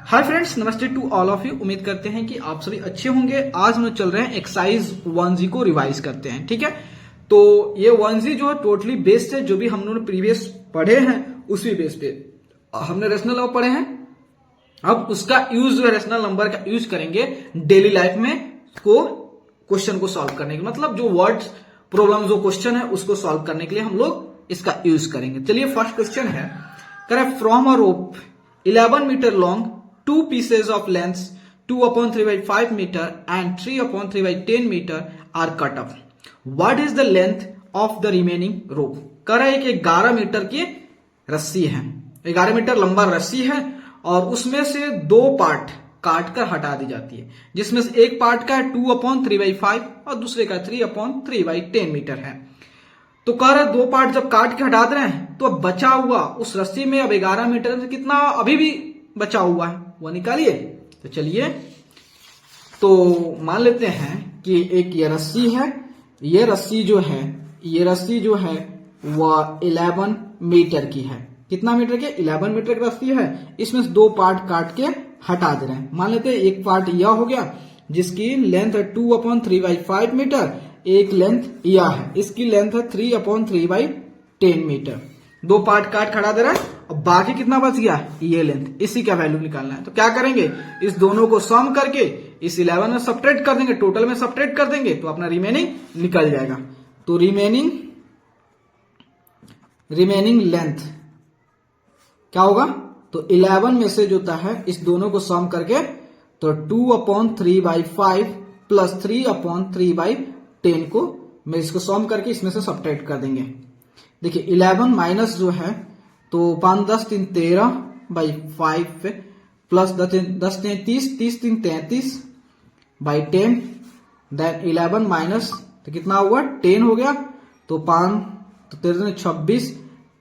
Hi friends, नमस्ते to all of you. उम्मीद करते हैं कि आप सभी अच्छे होंगे। आज हम लोग चल रहे हैं एक्सरसाइज 1G को रिवाइज करते हैं। ठीक है, तो ये 1G जो है टोटली बेस्ड है, जो भी हम लोगों ने प्रीवियस पढ़े हैं उसी बेस पे हमने रेशनल नंबर पढ़े हैं। अब उसका यूज जो है रेशनल नंबर का यूज करेंगे डेली लाइफ में क्वेश्चन को सॉल्व करने के, मतलब जो वर्ड्स प्रॉब्लम जो क्वेश्चन है उसको सॉल्व करने के लिए हम लोग इसका यूज करेंगे। चलिए फर्स्ट क्वेश्चन है, correct from a rope 11 metre long, 2 pieces of length 2/3/5 meter and 3/3/10 meter are cut off. What is the length of the remaining rope? कह रहा है कि 11 मीटर की रस्सी है, 11 मीटर लंबा रस्सी है और उसमें से दो पार्ट काट कर हटा दी जाती है, जिसमें से एक पार्ट का है 2/3/5 और दूसरे का 3/3/10 मीटर है। तो कह रहे दो पार्ट जब काट के हटा दे रहे हैं तो अब बचा हुआ उस रस्सी में अब 11 मीटर से कितना अभी भी बचा हुआ है वो निकालिए। तो चलिए, तो मान लेते हैं कि एक ये रस्सी है, ये रस्सी जो है वह 11 मीटर की है। कितना मीटर की? 11 मीटर की रस्सी है। इसमें से दो पार्ट काट के हटा दे रहे हैं। मान लेते हैं एक पार्ट यह हो गया जिसकी लेंथ है 2/3/5 मीटर, एक लेंथ यह है, इसकी लेंथ है 3/3/10 मीटर। दो पार्ट काट खड़ा दे रहा है और बाकी कितना बच गया? ये लेंथ, इसी का वैल्यू निकालना है। तो क्या करेंगे, इस दोनों को सम करके इस 11 में सब्ट्रैक्ट कर देंगे, टोटल में सब्ट्रैक्ट कर देंगे तो अपना रिमेनिंग निकल जाएगा। तो रिमेनिंग लेंथ क्या होगा? तो 11 में से जो होता है इस दोनों को सम करके तो 2/3/5 प्लस 3/3/10 को मैं इसको सम करके इसमें से सब्ट्रैक्ट कर देंगे। देखिए 11 माइनस जो है तो 5 10 3 13/5 प्लस 10 30 30 3 33/10 देन 11 माइनस तो कितना हुआ? 10 हो गया। तो 5 तो 13 26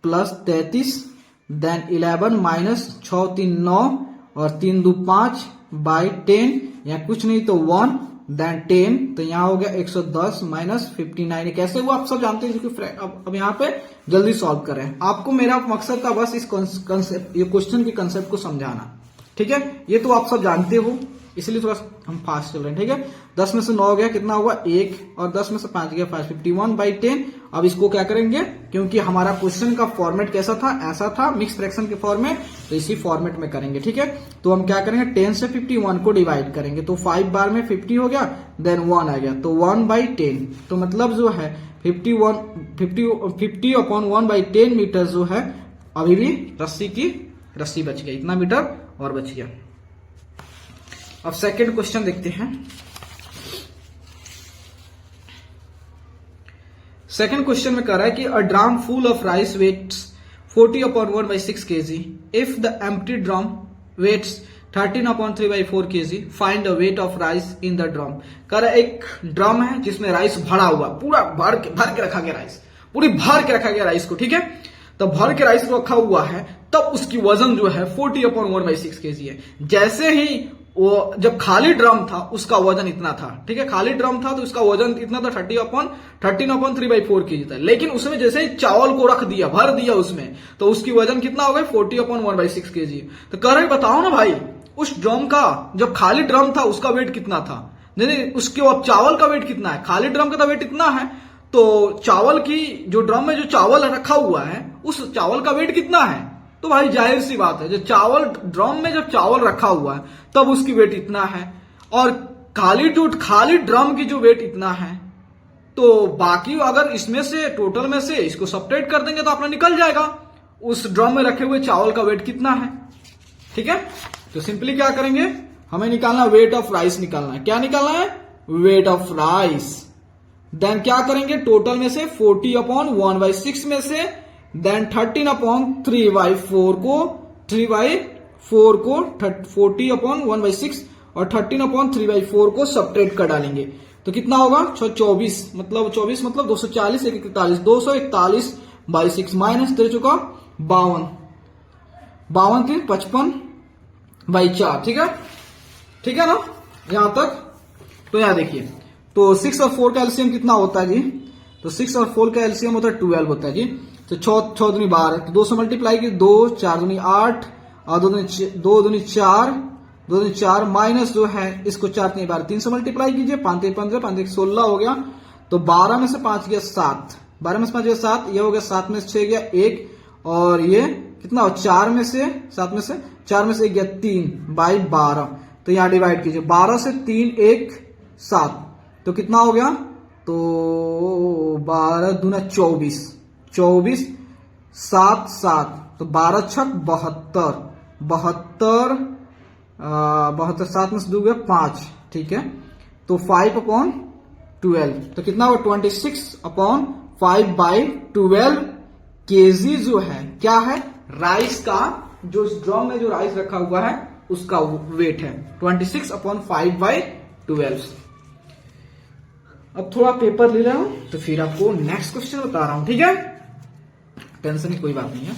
प्लस 33 देन 11 माइनस 6 3 9 और 3 2 5/10 या कुछ नहीं तो 1 देन 10, तो यहाँ हो गया 110 माइनस 59। कैसे हुआ आप सब जानते हैं, क्योंकि अब यहाँ पे जल्दी सॉल्व कर रहे हैं। आपको मेरा मकसद था बस इस कंसेप्ट, ये क्वेश्चन के कंसेप्ट को समझाना। ठीक है, ये तो आप सब जानते हो, इसलिए थोड़ा हम फास्ट चल रहे हैं। ठीक है, 10 में से 9 गया, कितना हुआ? 1 और 10 में से 5 गया 5, 51/10। अब इसको क्या करेंगे, क्योंकि हमारा क्वेश्चन का फॉर्मेट कैसा था? ऐसा था, मिक्स फ्रैक्शन के फॉर्मेट, तो इसी फॉर्मेट में करेंगे। ठीक है, तो हम क्या करेंगे, 10 से 51 को डिवाइड करेंगे तो 5 बार में 50 हो गया, देन 1 आ गया तो 1/10। तो मतलब जो है 50/1/10 मीटर जो है अभी भी रस्सी बच गई, इतना मीटर और बच गया। अब सेकंड क्वेश्चन देखते हैं। सेकंड क्वेश्चन में कह रहा है कि a drum full of rice weighs 40/1/6 kg if the empty drum weighs 13/3/4 kg, find the weight of rice in the drum. कह रहा है एक ड्रम है जिसमें राइस भरा हुआ, पूरा भर के रखा गया राइस, पूरी भर के रखा गया राइस को। ठीक है, तो भर के राइस को रखा हुआ है, तब उसकी वजन जो है 40/1/6 kg है। जैसे ही वो जब खाली ड्रम था उसका वजन इतना था। ठीक है, खाली ड्रम था तो उसका वजन इतना था 13/3/4 kg था। लेकिन उसमें जैसे ही चावल को रख दिया, भर दिया उसमें, तो उसकी वजन कितना हो गया? 40/1/6 kg। तो कह रहे बताओ ना भाई, उस ड्रम का जब खाली ड्रम था उसका वेट कितना था? नहीं, उसके अब चावल का वेट कितना है? खाली ड्रम का तो वेट इतना है, तो चावल की जो ड्रम में जो चावल रखा हुआ है उस चावल का वेट कितना है? तो भाई जाहिर सी बात है, जो चावल ड्रम में जब चावल रखा हुआ है तब उसकी वेट इतना है, और खाली ड्रम की जो वेट इतना है, तो बाकी अगर इसमें से टोटल में से इसको सब्ट्रैक्ट कर देंगे तो अपना निकल जाएगा उस ड्रम में रखे हुए चावल का वेट कितना है। ठीक है, तो सिंपली क्या करेंगे, हमें निकालना वेट ऑफ राइस निकालना है। क्या निकालना है? Wait of rice. देन क्या करेंगे, टोटल में से 40/1/6 में से देन 13/3/4 को 40/1/6 और 13/3/4 को सब्ट्रैक्ट कर डालेंगे तो कितना होगा? 24 मतलब 240, 141, 241/6 माइनस तेरे चुका 52, 55/4। ठीक है ना यहां तक? तो यहां देखिए, तो 6 और 4 का एलसीएम कितना होता है जी? तो 6 और 4 का एलसीएम होता है 12 होता है जी। तो 6 दूनी 12, तो 2 से मल्टीप्लाई की 2 4 दूनी 8 और 2 दूनी 4 2 दूनी 4 माइनस जो है इसको 4 3 बार 3 से मल्टीप्लाई कीजिए, 5 3 15, 5 1 16 हो गया। तो 12 में से 5 गया 7, 12 में से 5 गया 7, ये हो गया 7 में से 6 गया 1, और ये कितना हो 4 में से 7 में से 4 में से 1 गया 3 बाई 12। तो यहाँ डिवाइड कीजिए, 12 से 3 1 7, तो कितना हो गया, तो 12 दूना 24, 24 7 7, तो 12 छक 72, 72 72 7 में से 2 गया 5, ठीक है। तो 5/12, तो कितना हुआ 26/5/12 केजी जो है क्या है, राइस का, जो इस ड्रम में जो राइस रखा हुआ है उसका वेट है 26/5/12। अब थोड़ा पेपर ले रहा हूं तो फिर आपको नेक्स्ट क्वेश्चन बता रहा हूं, ठीक है, टेंशन की कोई बात नहीं है।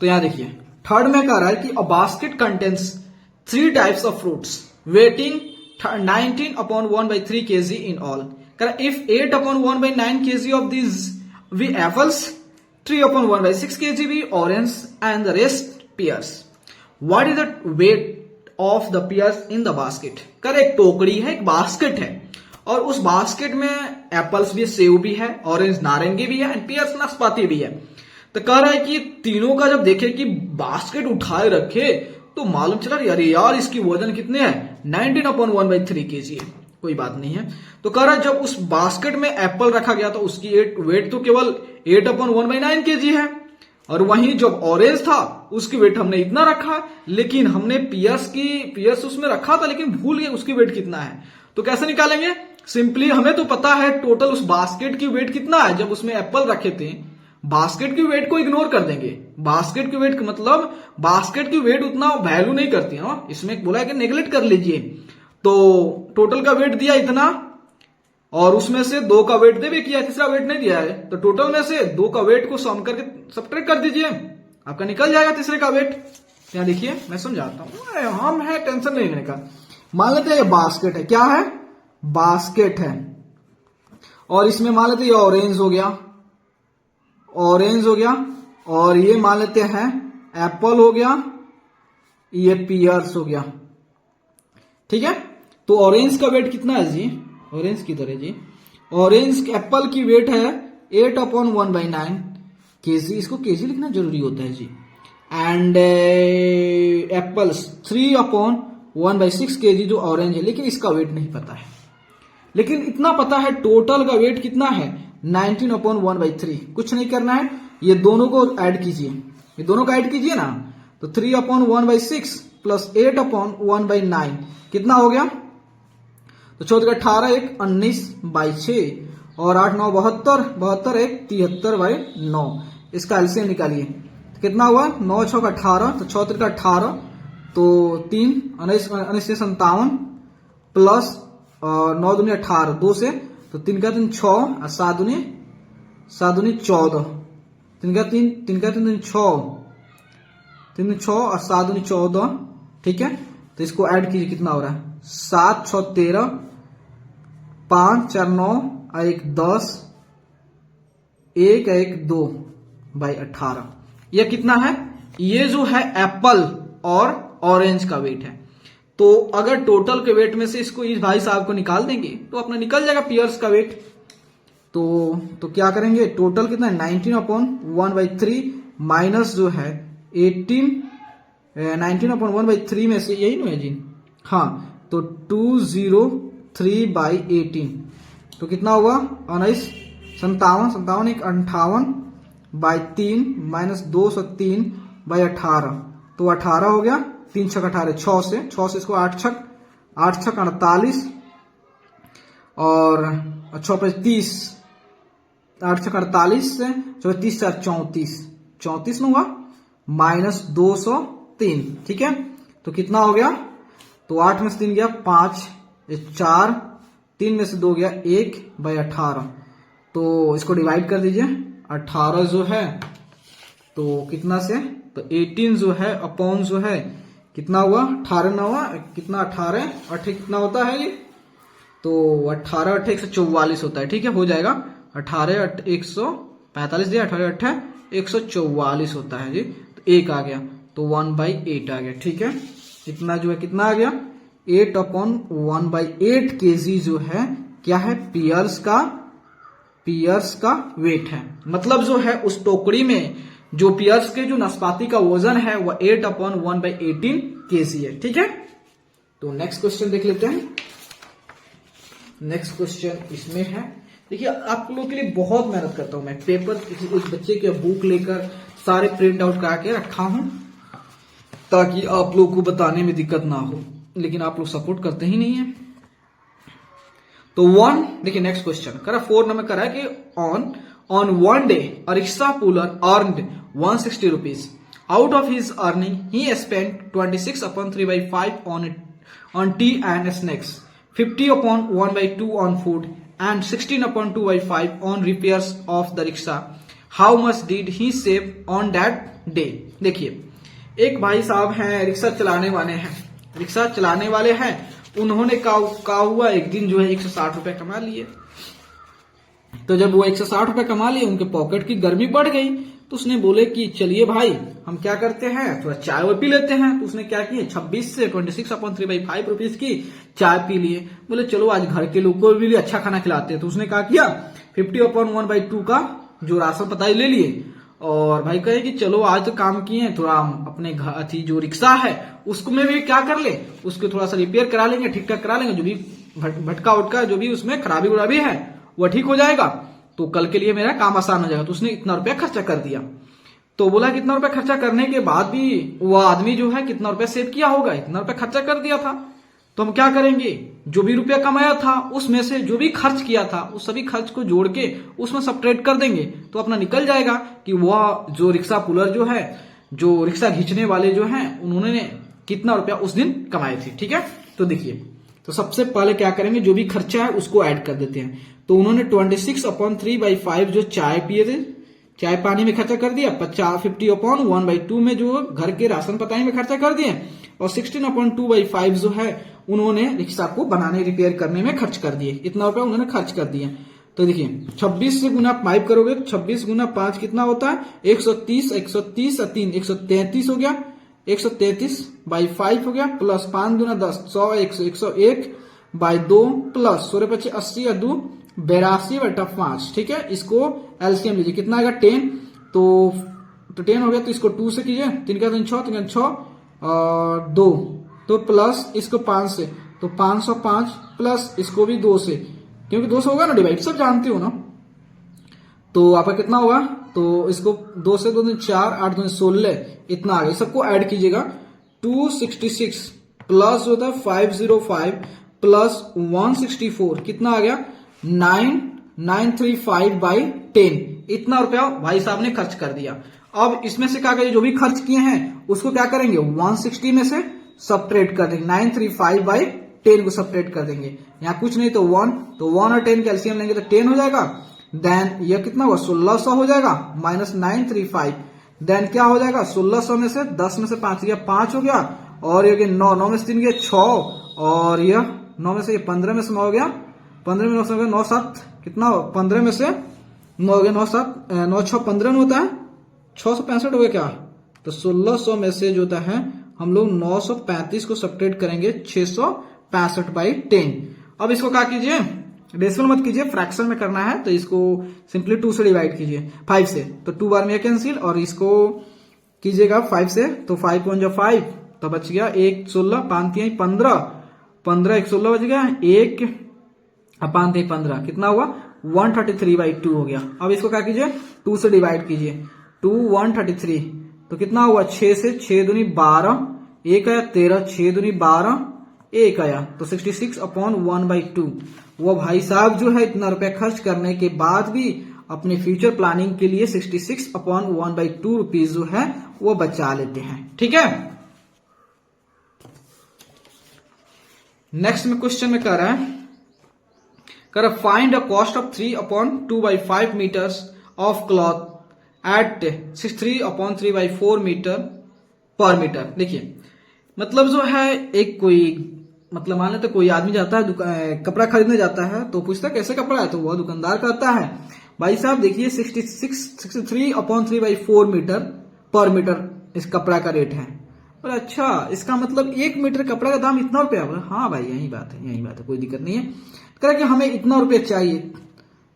तो यहां देखिए थर्ड में कह रहा है कि a basket contains 3 types of fruits waiting 19/1/3 kg in all. If 8/1/9 kg of these be apples, 3/1/6 kg be orange, and the rest pears. What is the weight of the pears in the basket? कर एक टोकरी है, एक basket है, और उस basket में apples भी है, सेव भी है, ऑरेंज नारंगी भी है, एंड पियर्स नाशपाती भी है। तो कह रहा है कि तीनों का जब देखे कि बास्केट उठाए रखे तो मालूम चला अरे यार इसकी वजन कितने है 19/1/3 kg है, कोई बात नहीं है। तो कह रहा है जब उस बास्केट में एप्पल रखा गया तो उसकी वेट तो केवल 8/1/9 kg है, और वहीं जब ऑरेंज था उसकी वेट हमने इतना रखा, लेकिन हमने पियर्स उसमें रखा था लेकिन भूल गए उसकी वेट कितना है। तो कैसे निकालेंगे, सिंपली हमें तो पता है टोटल उस बास्केट की वेट कितना है, जब उसमें एप्पल रखे थे बास्केट की वेट को इग्नोर कर देंगे। बास्केट की वेट मतलब बास्केट की वेट उतना वैल्यू नहीं करती है, इसमें बोला है कि नेगलेक्ट कर लीजिए। तो टोटल का वेट दिया इतना, और उसमें से 2 का वेट दे भी किया, तीसरा वेट नहीं दिया है, तो टोटल में से 2 का वेट को सम करके सब्ट्रैक्ट कर दीजिए, आपका निकल जाएगा तीसरे का वेट। यहाँ देखिए मैं समझाता हूं, हम है टेंशन नहीं लेने का। मान लेते हैं ये बास्केट है, क्या है बास्केट है, और इसमें मान लेते हैं ये ऑरेंज हो गया, ऑरेंज हो गया, और ये मान लेते हैं एप्पल हो गया, ये पियर्स हो गया, ठीक है। तो ऑरेंज का वेट कितना है जी, ऑरेंज किधर है जी, ऑरेंज एप्पल की वेट है 8/1/9 kg, इसको kg लिखना जरूरी होता है जी, एंड एप्पल्स 3/1/6 kg जो ऑरेंज है, लेकिन इसका वेट नहीं पता है, लेकिन इतना पता है टोटल का वेट कितना है 19/1/3। कुछ नहीं करना है, ये दोनों को ऐड कीजिए, ये दोनों को ऐड कीजिए ना, तो 3/1/6 प्लस 8/1/9 कितना हो गया, तो 14 18 1 19/6, और 8 9 72, 72 1 73/9। इसका एलसीएम निकालिए, तो कितना हुआ 9 6 18, तो 14 का 18, तो 3 19 57 प्लस 9 दूनी 18, 2 से, तो 3 का 3 6, और 7 दूनी 14, 3 का 3 6, 3 6 और 7 दूनी 14, ठीक है। तो इसको ऐड कीजिए, कितना हो रहा है 7 6 13, 5 4 9 और 1 10, 1 1 2/18। यह कितना है, ये जो है एप्पल और ऑरेंज का वेट है। तो अगर टोटल के वेट में से इसको इस भाई साहब को निकाल देंगे तो अपना निकल जाएगा पियर्स का वेट। तो क्या करेंगे, टोटल कितना है 19/1/3 माइनस जो है 18, 19/1/3 में से यही ना है जी, हाँ, तो 203/18, तो कितना हुआ 19 57 57 1 58/3 माइनस 203/18, तो 18 हो गया, 3 6 18, 6 से इसको 8 6 48, और 6 5 30, 8 6 48 से 30 4 34 में हुआ माइनस 203, ठीक है। तो कितना हो गया, तो 8 में से 3 गया 5, 4, 3 में से 2 गया 1/18, तो इसको डिवाइड कर दीजिए, 18 जो है तो कितना से, तो 18 जो है अपॉन जो है कितना हुआ 18 ना हुआ कितना 18 8 कितना होता है ये, तो 18 8 144 होता है, ठीक है, हो जाएगा 18 8 145 दिया, 18 8 144 होता है जी, तो 1 आ गया, तो 1/8 आ गया, ठीक है। इतना जो है कितना आ गया 8/1/8 kg जो है क्या है पियर्स का वेट है। मतलब जो है उस टोकरी में जो पियर्स के जो नाशपाती का वजन है वह 8/1/18 kg है। ठीक है, तो नेक्स्ट क्वेश्चन देख लेते हैं। नेक्स्ट क्वेश्चन इसमें है, देखिए आप लोगों के लिए बहुत मेहनत करता हूं मैं, पेपर किसी एक बच्चे के बुक लेकर सारे प्रिंट आउट करा के रखा हूं ताकि आप लोग को बताने में दिक्कत ना हो, लेकिन आप लोग सपोर्ट करते ही नहीं है। तो देखिए नेक्स्ट क्वेश्चन करा 4 नंबर करा है कि on one day a rickshaw puller earned 160 rupees. Out of his earning he spent 26/3/5 on tea and snacks, 50/1/2 on food, and 16/2/5 on repairs of the rickshaw. How much did he save on that day? देखिए एक भाई साहब हैं, rickshaw चलाने वाले हैं, उन्होंने का हुआ एक दिन जो है 160 रुपए कमा लिए। तो जब वो 160 रुपए कमा लिए, उनके पॉकेट की गर्मी बढ़ गई, तो उसने बोले कि चलिए भाई हम क्या करते हैं थोड़ा चाय वो पी लेते हैं। तो उसने क्या किया 26 से 26/3/5 रुपीज की चाय पी लिए। बोले चलो आज घर के लोग को भी अच्छा खाना खिलाते हैं। तो उसने क्या किया 50/1/2 का जो राशन पताई ले लिए, और भाई कहे कि चलो आज तो काम किए थोड़ा अपने घर जो रिक्शा है उसको में भी क्या कर ले, उसको थोड़ा सा रिपेयर करा लेंगे, ठीक ठाक करा लेंगे, जो भी भटका उटका जो भी उसमें खराबी उराबी है वह ठीक हो जाएगा, तो कल के लिए मेरा काम आसान हो जाएगा। तो उसने इतना रुपया खर्चा कर दिया। तो बोला कितना रुपया खर्चा करने के बाद भी वह आदमी जो है कितना रुपया सेव किया होगा, इतना रुपया खर्चा कर दिया था। तो हम क्या करेंगे, जो भी रुपया कमाया था उसमें से जो भी खर्च किया था उस सभी खर्च को जोड़ के उसमें सब्ट्रैक्ट कर देंगे, तो अपना निकल जाएगा कि वह जो रिक्शा पुलर जो है, जो रिक्शा खींचने वाले जो हैं, उन्होंने कितना रुपया उस दिन कमाए थे। ठीक है, तो देखिए तो सबसे पहले क्या करेंगे, जो भी खर्चा है उसको ऐड कर देते हैं। तो उन्होंने 26/3/5 जो चाय पिए थे, चाय पानी में खर्चा कर दिया, 50/1/2 में जो घर के राशन पताई में खर्चा कर दिए, और 16/2/5 जो है उन्होंने रिक्शा को बनाने रिपेयर करने में खर्च कर दिए। इतना रुपया उन्होंने खर्च कर दिया। तो देखिए 26 से गुना 5 करोगे तो 26 गुना 5 कितना होता है 130, 130 और 3 133 हो गया, 133/5 हो गया, प्लस 5 गुना 10 100, 101/2 प्लस 16/5 और 2 82/5। ठीक है, इसको एलसीएम लीजिए, कितना आएगा 10। तो 10 हो गया, तो इसको 2 से कीजिए, 3 का 6 और 2, तो प्लस इसको 5 से, तो 505 प्लस इसको भी 2 से, क्योंकि 2 से होगा ना डिवाइड, सब जानते हो ना। तो आपका कितना होगा, तो इसको 2 से 2 दिन 4, 8 2 16, इतना आ गया। सबको ऐड कीजिएगा, 266 प्लस होता है 505 प्लस 164, कितना आ गया 9935/10। इतना रुपया भाई साहब ने खर्च कर दिया। अब इसमें से क्या करेंगे, जो भी खर्च किए हैं उसको क्या करेंगे 160 में से सब्ट्रैक्ट कर देंगे, 935/10 को सब्ट्रैक्ट कर देंगे। यहाँ कुछ नहीं तो 1, तो 1 और 10 कैल्सियम लेंगे तो 10 हो जाएगा। देन यह कितना हुआ 1600 हो जाएगा माइनस 935। देन क्या हो जाएगा 1600 में से 10 में से 5 गया 5 हो गया, और ये 9 में से 3 गया 6, और यह 9 में से ये 15 में से 9 हो गया, 15 में 9 हो गया 9 7, कितना 15 में से 9 हो गया 9 7 9 6 15 में होता है 665 हो गया क्या। तो 1600 में से जो होता है हम लोग 935 को सब्ट्रैक्ट करेंगे 665/10। अब इसको क्या कीजिए, डेसिमल मत कीजिए, फ्रैक्शन में करना है, तो इसको सिंपली 2 से डिवाइड कीजिए 5 से, तो 2 बार में कैंसिल, और इसको कीजिएगा 5 से, तो 5 1 5, तो बच गया 1 16, 5 3 15, 15 1 16 बच गया, 1 5 3 15, कितना हुआ 133/2 हो गया। अब इसको क्या कीजिए 2 से डिवाइड कीजिए, 2 133, तो कितना हुआ 6 से 6 दूनी 12, 1 आया 13, 6 दूनी 12, 1 आया, तो 66/1/2। वो भाई साहब जो है इतना रुपया खर्च करने के बाद भी अपने फ्यूचर प्लानिंग के लिए 66/1/2 रुपीज जो है वो बचा लेते हैं। ठीक है, नेक्स्ट में क्वेश्चन में कह रहा है find a cost of 3/2/5 metres of cloth at 3/3/4 metre per metre. देखिए मतलब जो है एक कोई मतलब मान लेते कोई आदमी जाता है कपड़ा खरीदने जाता है, तो पूछता है कैसे कपड़ा है, तो वह दुकानदार कहता है भाई साहब देखिए 63/3/4 मीटर पर मीटर इस कपड़ा का रेट है। और अच्छा इसका मतलब 1 मीटर कपड़ा का दाम इतना रुपया होगा। हाँ भाई यही बात है, कोई दिक्कत नहीं है। कह रहा कि हमें इतना रुपया चाहिए, तो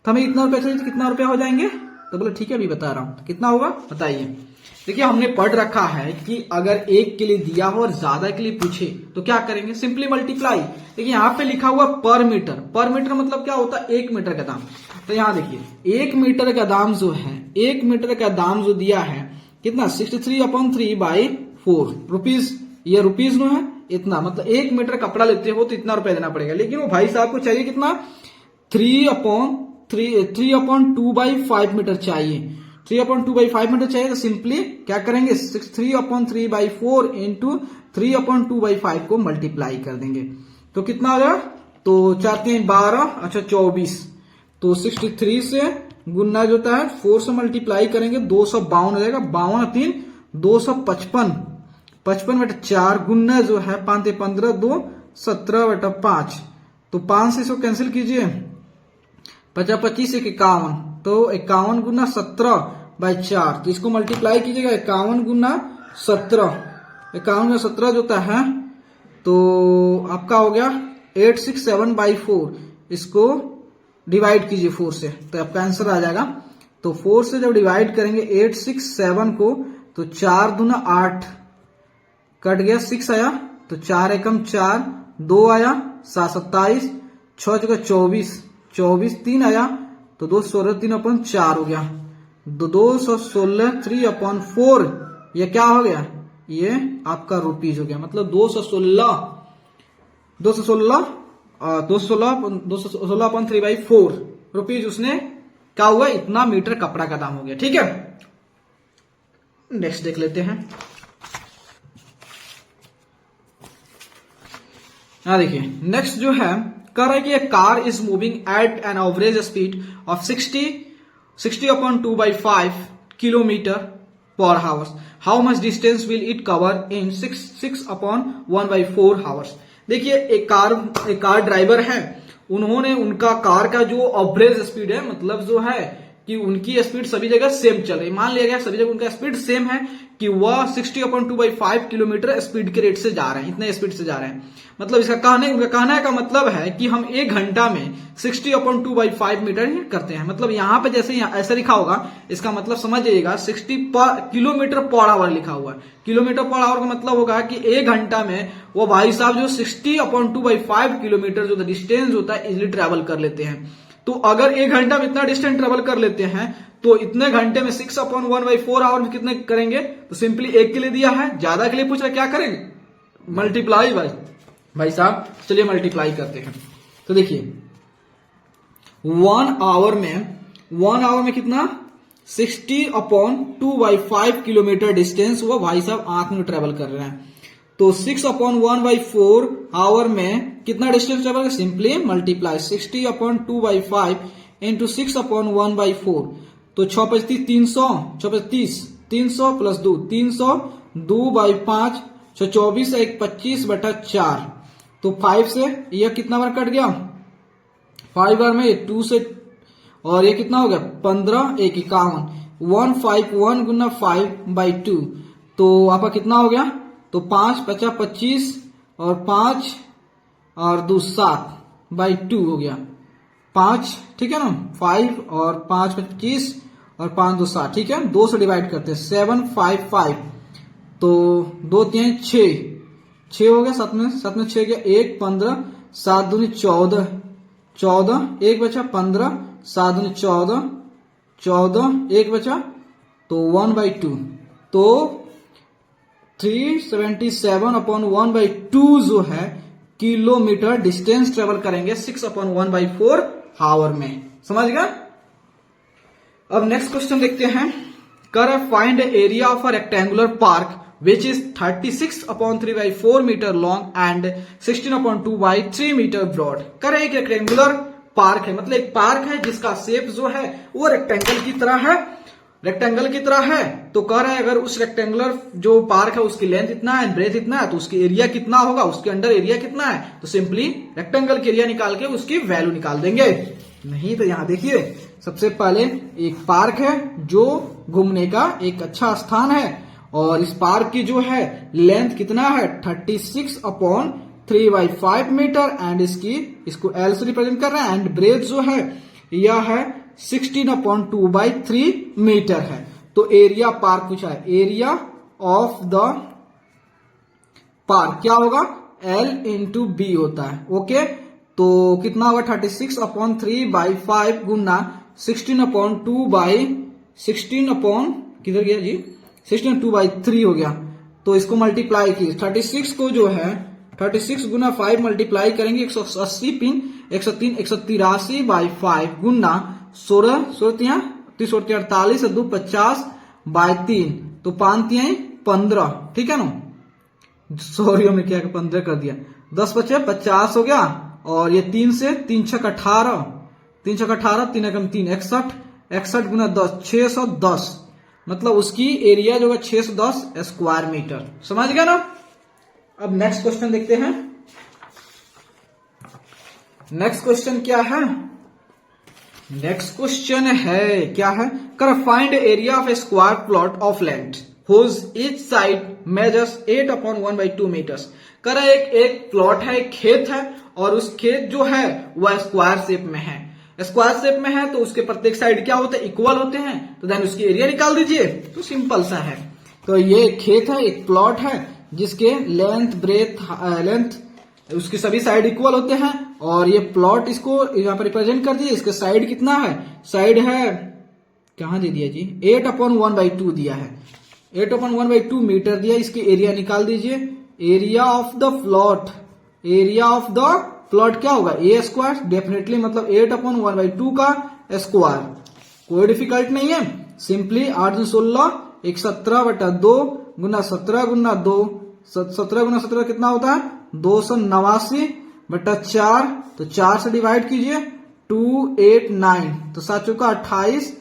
हमें इतना रुपया चाहिए तो कितना रुपया हो जाएंगे, तो बोले ठीक है अभी बता रहा हूं। तो कितना होगा बताइए। देखिए हमने पढ़ रखा है कि अगर एक के लिए दिया हो और ज्यादा के लिए पूछे तो क्या करेंगे, सिंपली मल्टीप्लाई। देखिए यहाँ पे लिखा हुआ पर मीटर, पर मीटर मतलब क्या होता है 1 मीटर का दाम। तो यहाँ देखिए 1 मीटर का दाम जो है, 1 मीटर का दाम जो दिया है कितना 63/3/4 रुपीज, ये रुपीज में है इतना, मतलब 1 मीटर कपड़ा लेते हो तो इतना रुपया देना पड़ेगा। लेकिन वो भाई साहब को चाहिए कितना 3/2/5 मीटर चाहिए, 3/2/5 मीटर चाहिए। तो सिंपली क्या करेंगे 3/3/4 इंटू 3/2/5 को मल्टीप्लाई कर देंगे तो कितना आ जाएगा, तो 4 3 12, अच्छा 24, तो 63 से गुना जो होता है 4 से मल्टीप्लाई करेंगे 252 हो जाएगा, 52 3 255, 55/4 गुना जो है 5 15 2 17/5, तो 5 से इसको कैंसिल कीजिए, 50 25 51, तो 51 गुना 17/4, तो इसको मल्टीप्लाई कीजिएगा 51 गुना 17, 51 गुना 17 जो होता है तो आपका हो गया 867/4, इसको डिवाइड कीजिए 4 से तो आपका आंसर आ जाएगा। तो 4 से जब डिवाइड करेंगे 867 को तो 4 दूना 8, कट गया 6 आया, तो 4 एकम 4, 2 आया 7 27, 6 जगह 24, 24 3 आया, तो 216 3/4 हो गया, 216 3/4, ये क्या हो गया, ये आपका रुपीज हो गया। मतलब 216/3/4 रुपीज उसने क्या हुआ, इतना मीटर कपड़ा का दाम हो गया। ठीक है नेक्स्ट देख लेते हैं। देखिए नेक्स्ट जो है कह रहा है कि car is moving at an average speed of 60/2/5 kilometre per hours, how much distance will it cover in 6/1/4 hours. देखिए एक कार ड्राइवर है, उन्होंने उनका कार का जो एवरेज स्पीड है, मतलब जो है कि उनकी स्पीड सभी जगह सेम चल रही, मान लिया गया सभी जगह उनका स्पीड सेम है कि वह 60/2/5 किलोमीटर स्पीड के रेट से जा रहे हैं, इतने स्पीड से जा रहे हैं। मतलब उनका कहने का मतलब है कि हम 1 घंटा में 60/2/5 मीटर ही करते हैं। मतलब यहाँ पे जैसे ऐसा लिखा होगा, इसका मतलब समझ जाइएगा 60 किलोमीटर पर आवर लिखा हुआ है। किलोमीटर पर आवर का मतलब होगा कि 1 घंटा में वो भाई साहब जो 60/2/5 किलोमीटर जो डिस्टेंस होता है इजिली ट्रेवल कर लेते हैं। तो अगर 1 घंटा में इतना डिस्टेंस ट्रेवल कर लेते हैं तो इतने घंटे में 6/1/4 आवर में कितने करेंगे, तो सिंपली 1 के लिए दिया है, ज्यादा के लिए पूछ रहा है, क्या करेंगे मल्टीप्लाई। भाई साहब चलिए मल्टीप्लाई करते हैं। तो देखिए 1 आवर में कितना 60/2/5 किलोमीटर डिस्टेंस वो भाई साहब 8 मिनट ट्रेवल कर रहे हैं। तो 6/1/4 आवर में कितना डिस्टेंस ट्रेवल कर, सिंपली मल्टीप्लाई 60/2/5 इंटू 6/1/4, तो 6 × 5 = 300, 6 × 30 300 प्लस 2 300, 2/5, 24 1 25/4, तो 5 से यह कितना बार कट गया, 5 बार में 2 से, और ये कितना हो गया 15 1 51, 151 गुना 5/2, तो आपका कितना हो गया, तो 5 50 25 और 5 और 2 7/2 हो गया 5, ठीक है ना, 5 और 5 25 और 5 2 7, ठीक है, 2 से डिवाइड करते हैं 7 5 5, तो 2 3 6 हो गया, 7 में 6 गया 1 15, 7 दूनी 14 14, 1 बचा 15, 7 दूनी 14 14, 1 बचा तो 1/2, तो 377/1/2 जो है किलोमीटर डिस्टेंस ट्रेवल करेंगे 6/1/4 आवर में। समझ गया। अब नेक्स्ट क्वेश्चन देखते हैं। कर find area of a rectangular park which is 36/3/4 metre long and 16/2/3 metre broad. कर एक रेक्टेंगुलर पार्क है, मतलब एक पार्क है जिसका शेप जो है वो रेक्टेंगल की तरह है, तो कह रहा है अगर उस रेक्टेंगुलर जो पार्क है उसकी लेंथ इतना है, ब्रेथ इतना है, तो उसकी एरिया कितना होगा, उसके अंडर एरिया कितना है, तो सिंपली रेक्टेंगल के एरिया निकाल के उसकी वैल्यू निकाल देंगे। नहीं तो यहां देखिए सबसे पहले एक पार्क है जो घूमने का एक अच्छा स्थान है, और इस पार्क की जो है लेंथ कितना है 36/3/5 मीटर एंड इसको एल से रिप्रेजेंट कर रहे हैं एंड ब्रेथ जो है यह है 16/2/3 मीटर है। तो एरिया पार्क पूछा है, एरिया ऑफ द पार्क क्या होगा L इंटू बी होता है। ओके, तो कितना होगा 36/3/5 गुना 16/2/16 किधर गया जी 16/2/3 हो गया। तो इसको मल्टीप्लाई कीजिए 36 को जो है 36 गुना 5 मल्टीप्लाई करेंगे 180 पिन 103 183/5 गुना 16 48 2 50/3 तो 5 15 ठीक है ना। सॉरी हमने क्या 15 कर दिया 10 बचे 50 हो गया और ये 3 से 3 6 18 3 6 18 3 एकम 3 61 61 गुना 10 610 मतलब उसकी एरिया जो है 610 स्क्वायर मीटर। समझ गया ना। अब नेक्स्ट क्वेश्चन देखते हैं। नेक्स्ट क्वेश्चन क्या है, नेक्स्ट क्वेश्चन है क्या है कर find area of a square plot of land whose each side measures 8/1/2 metres. कर एक प्लॉट है, एक खेत है और उस खेत जो है वह स्क्वायर शेप में है। स्क्वायर शेप में है तो उसके प्रत्येक साइड क्या होते हैं इक्वल होते हैं, तो देन उसकी एरिया निकाल दीजिए। तो सिंपल सा है। तो ये खेत है, एक प्लॉट है जिसके लेंथ लेंथ उसकी सभी साइड इक्वल होते हैं और ये प्लॉट इसको यहाँ पर रिप्रेजेंट कर दिए। इसके साइड कितना है, साइड है कहां दे दिया जी 8/1/2 दिया है, 8/1/2 मीटर दिया। इसकी एरिया निकाल दीजिए। Area of the plot, area of the plot क्या होगा ए स्क्वायर डेफिनेटली मतलब 8/1/2 का स्क्वायर। कोई डिफिकल्ट नहीं है, सिंपली 8 × 16 117/2 गुना 17 गुना 2 17 गुना 17 कितना होता है 289/4 तो 4 से डिवाइड कीजिए 289 तो 7 चौका 28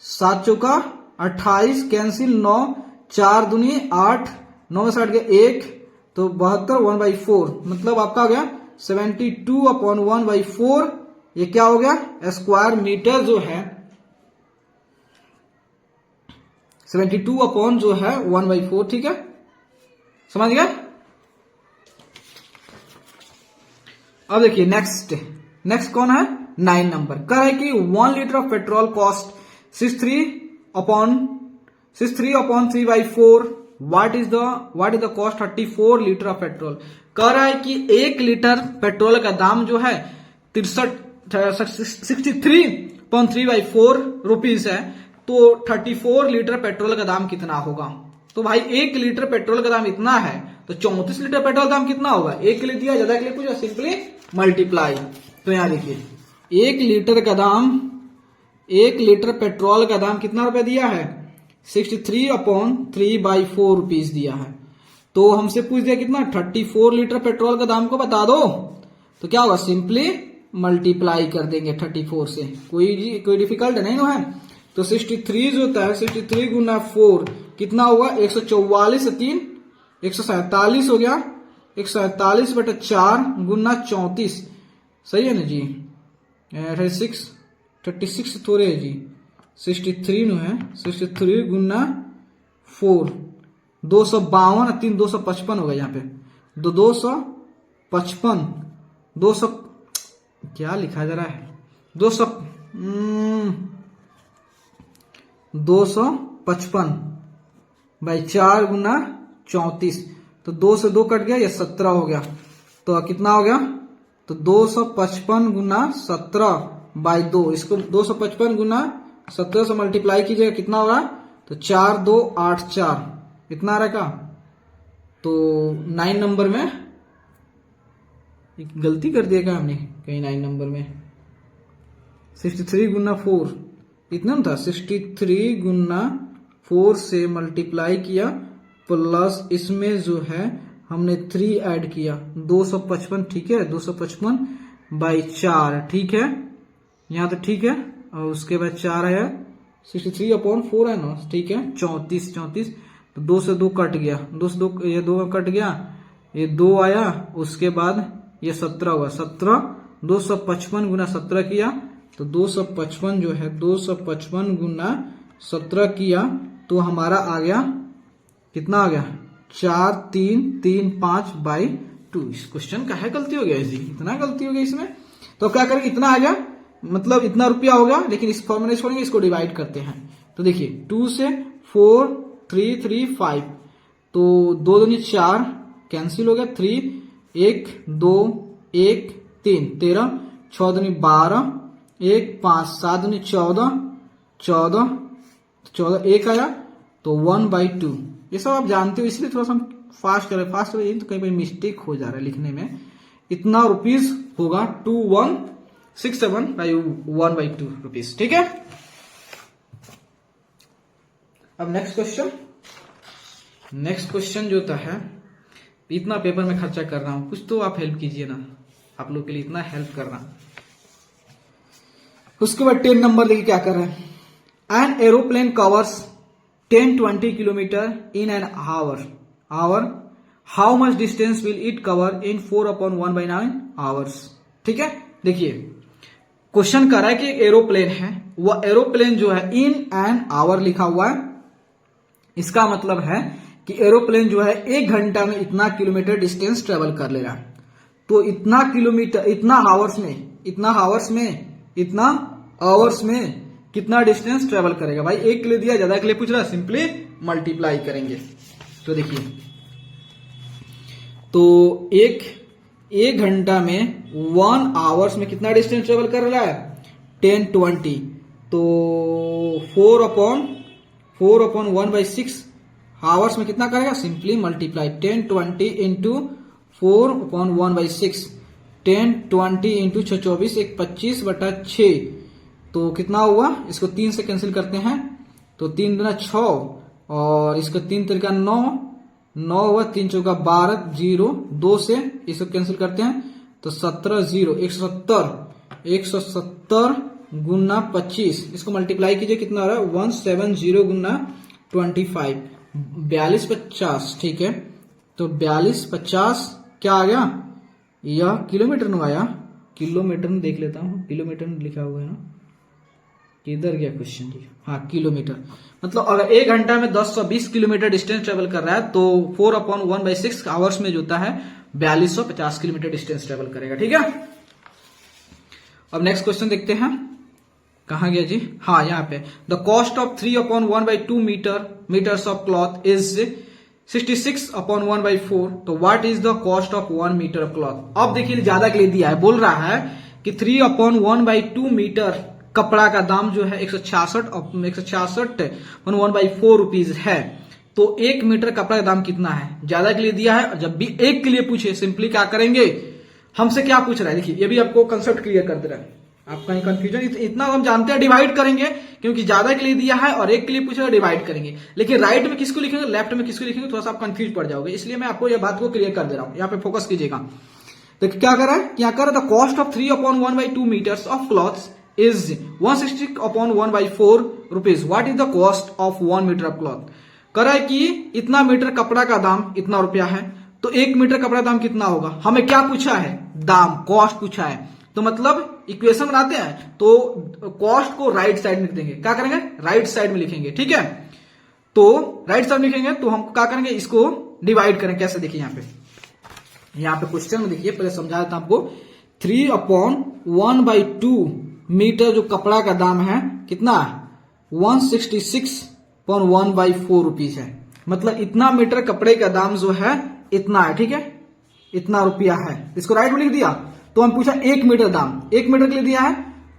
7 चौका 28 कैंसिल 9 4 दूनी 8 9 में से 8 गया 1 तो 72 1/4 मतलब आपका हो गया 72/1/4। ये क्या हो गया स्क्वायर मीटर जो है 72/1/4 ठीक है। समझ गया। अब देखिए नेक्स्ट कौन है 9 नंबर कह है कि 1 litre of petrol cost 63/3/4 what is the cost 34 litre of petrol. कह रहा है कि 1 लीटर पेट्रोल का दाम जो है 63.3/4 रुपीज है, तो 34 लीटर पेट्रोल का दाम कितना होगा। तो भाई 1 लीटर पेट्रोल का दाम इतना है तो 34 लीटर पेट्रोल दाम कितना होगा। एक के लिए दिया ज्यादा के लिए पूछा सिंपली मल्टीप्लाई। तो यहां देखिए 1 लीटर का दाम 1 लीटर पेट्रोल का दाम कितना रुपए दिया है 63/3/4 रुपीज दिया है। तो हमसे पूछ दिया कितना 34 लीटर पेट्रोल का दाम को बता दो, तो क्या होगा सिंपली मल्टीप्लाई कर देंगे 34 से। कोई डिफिकल्ट नहीं है। तो 63 जो होता है 63 गुना 4 कितना होगा 144 3 147 हो गया 147/4 गुना 34 सही है ना जी 36 थोड़े है जी 63 नो है 63 गुना 4 252 3 255 होगा यहाँ पे 255 200 क्या लिखा जा रहा है 255/4 गुना 34 तो 2 से 2 कट गया ये 17 हो गया। तो कितना हो गया तो 255 गुना 17/2 इसको 255 गुना 17 से मल्टीप्लाई कीजिएगा कितना होगा तो 4284 इतना रहेगा। तो 9 नंबर में एक गलती कर दिया हमने कहीं 9 नंबर में 63 गुना 4 इतना था 63 गुना 4 से मल्टीप्लाई किया प्लस इसमें जो है हमने 3 ऐड किया 255 ठीक है 255/4 ठीक है यहाँ तो ठीक है। और उसके बाद 4 है 63/4 है ना ठीक है 34 तो 2 से 2 कट गया 2 से 2 ये 2 कट गया ये 2 आया उसके बाद ये 17 हुआ 17 255 गुना 17 किया तो 255 जो है 255 गुना 17 किया तो हमारा आ गया कितना आ गया 4,3,3,5/2। इस क्वेश्चन का है गलती हो गया जी, इतना गलती हो गया इसमें। तो क्या करेंगे, इतना आ गया मतलब इतना रुपया होगा, लेकिन इस फॉर्मूले छोड़ेंगे, इसको डिवाइड करते हैं। तो देखिए 2 से 4 3 3 5, तो 2 दूनी 4 कैंसिल हो गया, 3 1 2 1 3 13, 6 दूनी 12 1 5 7 दूनी 14 14 14 1 आया तो 1/2। ये सब आप जानते हो, इसलिए थोड़ा सा हम फास्ट कर रहे हैं, तो कहीं पर मिस्टेक हो जा रहा है लिखने में। इतना रुपीज होगा 2167/1/2 रुपीज, ठीक है। अब नेक्स्ट क्वेश्चन जो होता है, इतना पेपर में खर्चा कर रहा हूं, कुछ तो आप हेल्प कीजिए ना, आप लोग के लिए इतना हेल्प कर रहा हूं। उसके बाद 10 नंबर देखिए क्या कर रहे हैं। An aeroplane covers 10-20 kilometre in an hour, how much distance will it cover in 4/1/9 hours. ठीक है, देखिए क्वेश्चन कर रहा है कि एरोप्लेन है, वह एरोप्लेन जो है इन एन आवर लिखा हुआ है, इसका मतलब है कि एरोप्लेन जो है 1 घंटा में इतना किलोमीटर डिस्टेंस ट्रेवल कर ले रहा है। तो इतना किलोमीटर, इतना आवर्स में कितना डिस्टेंस ट्रेवल करेगा भाई। एक के लिए दिया, ज्यादा के लिए पूछ रहा है, सिंपली मल्टीप्लाई करेंगे। तो देखिए, तो एक घंटा में 1 आवर्स में कितना डिस्टेंस ट्रेवल कर रहा है 10-20, तो 4/1/6 आवर्स में कितना करेगा, सिंपली मल्टीप्लाई 10-20 इंटू 4/1/6, 10-20 इंटू 6 24 1 25/6, तो कितना हुआ, इसको 3 से कैंसिल करते हैं तो 3 दूना 6 और इसका 3 तरीका 9 हुआ, 3 चौका 12 0, 2 से इसको कैंसिल करते हैं तो 17 0 170 गुना 25, इसको मल्टीप्लाई कीजिए कितना आ रहा है 170 गुना 25, 4250। ठीक है, तो 4250 क्या आ गया, यह किलोमीटर में आया, किलोमीटर में देख लेता हूं, किलोमीटर में लिखा हुआ है ना, किधर गया क्वेश्चन जी, हाँ किलोमीटर। मतलब अगर 1 घंटा में 1020 किलोमीटर डिस्टेंस ट्रेवल कर रहा है तो 4/1/6 आवर्स में जो होता है 4250 किलोमीटर डिस्टेंस ट्रेवल करेगा। ठीक है, अब नेक्स्ट क्वेश्चन देखते हैं, कहां गया जी, हाँ यहाँ पे। The cost of 3/1/2 metres of cloth is 66/1/4, तो what is the cost of 1 metre of cloth. अब देखिए ज्यादा के लिए दिया है, बोल रहा है कि 3/1/2 मीटर कपड़ा का दाम जो है 166/1/4 रुपीज है। तो 1 मीटर कपड़ा का दाम कितना है, ज्यादा के लिए दिया है। और जब भी एक के लिए पूछे, सिंपली क्या करेंगे, हमसे क्या पूछ रहा है, देखिए ये भी आपको कंसेप्ट क्लियर कर दे रहा है, आपका नहीं कंफ्यूजन, इतना हम जानते हैं, डिवाइड करेंगे, क्योंकि ज्यादा के लिए दिया है और एक के लिए पूछेगा डिवाइड करेंगे। लेकिन राइट में किसको लिखेंगे, लेफ्ट में किसको लिखेंगे, थोड़ा सा आप कंफ्यूज पड़ जाओगे, इसलिए मैं आपको यह बात को क्लियर कर दे रहा हूं, यहाँ पे फोकस कीजिएगा। तो क्या कर रहा है, क्या कर रहा है, the cost of 3/1/2 metres of cloths is 160/1/4 rupees, what is the cost of 1 metre of cloth. कर रहा है कि इतना मीटर कपड़ा का दाम इतना रुपया है, तो 1 मीटर कपड़ा दाम कितना होगा, हमें क्या पूछा है, दाम, कॉस्ट पूछा है। तो मतलब इक्वेशन बनाते हैं तो कॉस्ट को राइट साइड में लिख देंगे, क्या करेंगे, राइट साइड में लिखेंगे। ठीक है, तो राइट साइड में लिखेंगे तो हम क्या करेंगे, इसको डिवाइड करें, कैसे, देखिए यहाँ पे क्वेश्चन में देखिए, पहले समझा देता हूं आपको। 3/1/2 मीटर जो कपड़ा का दाम है कितना, 166/1/4 रुपीज है। मतलब इतना मीटर कपड़े का दाम जो है इतना है। ठीक है, इतना रुपया है, इसको राइट में लिख दिया। तो हम पूछा 1 मीटर दाम, 1 मीटर के लिए दिया है,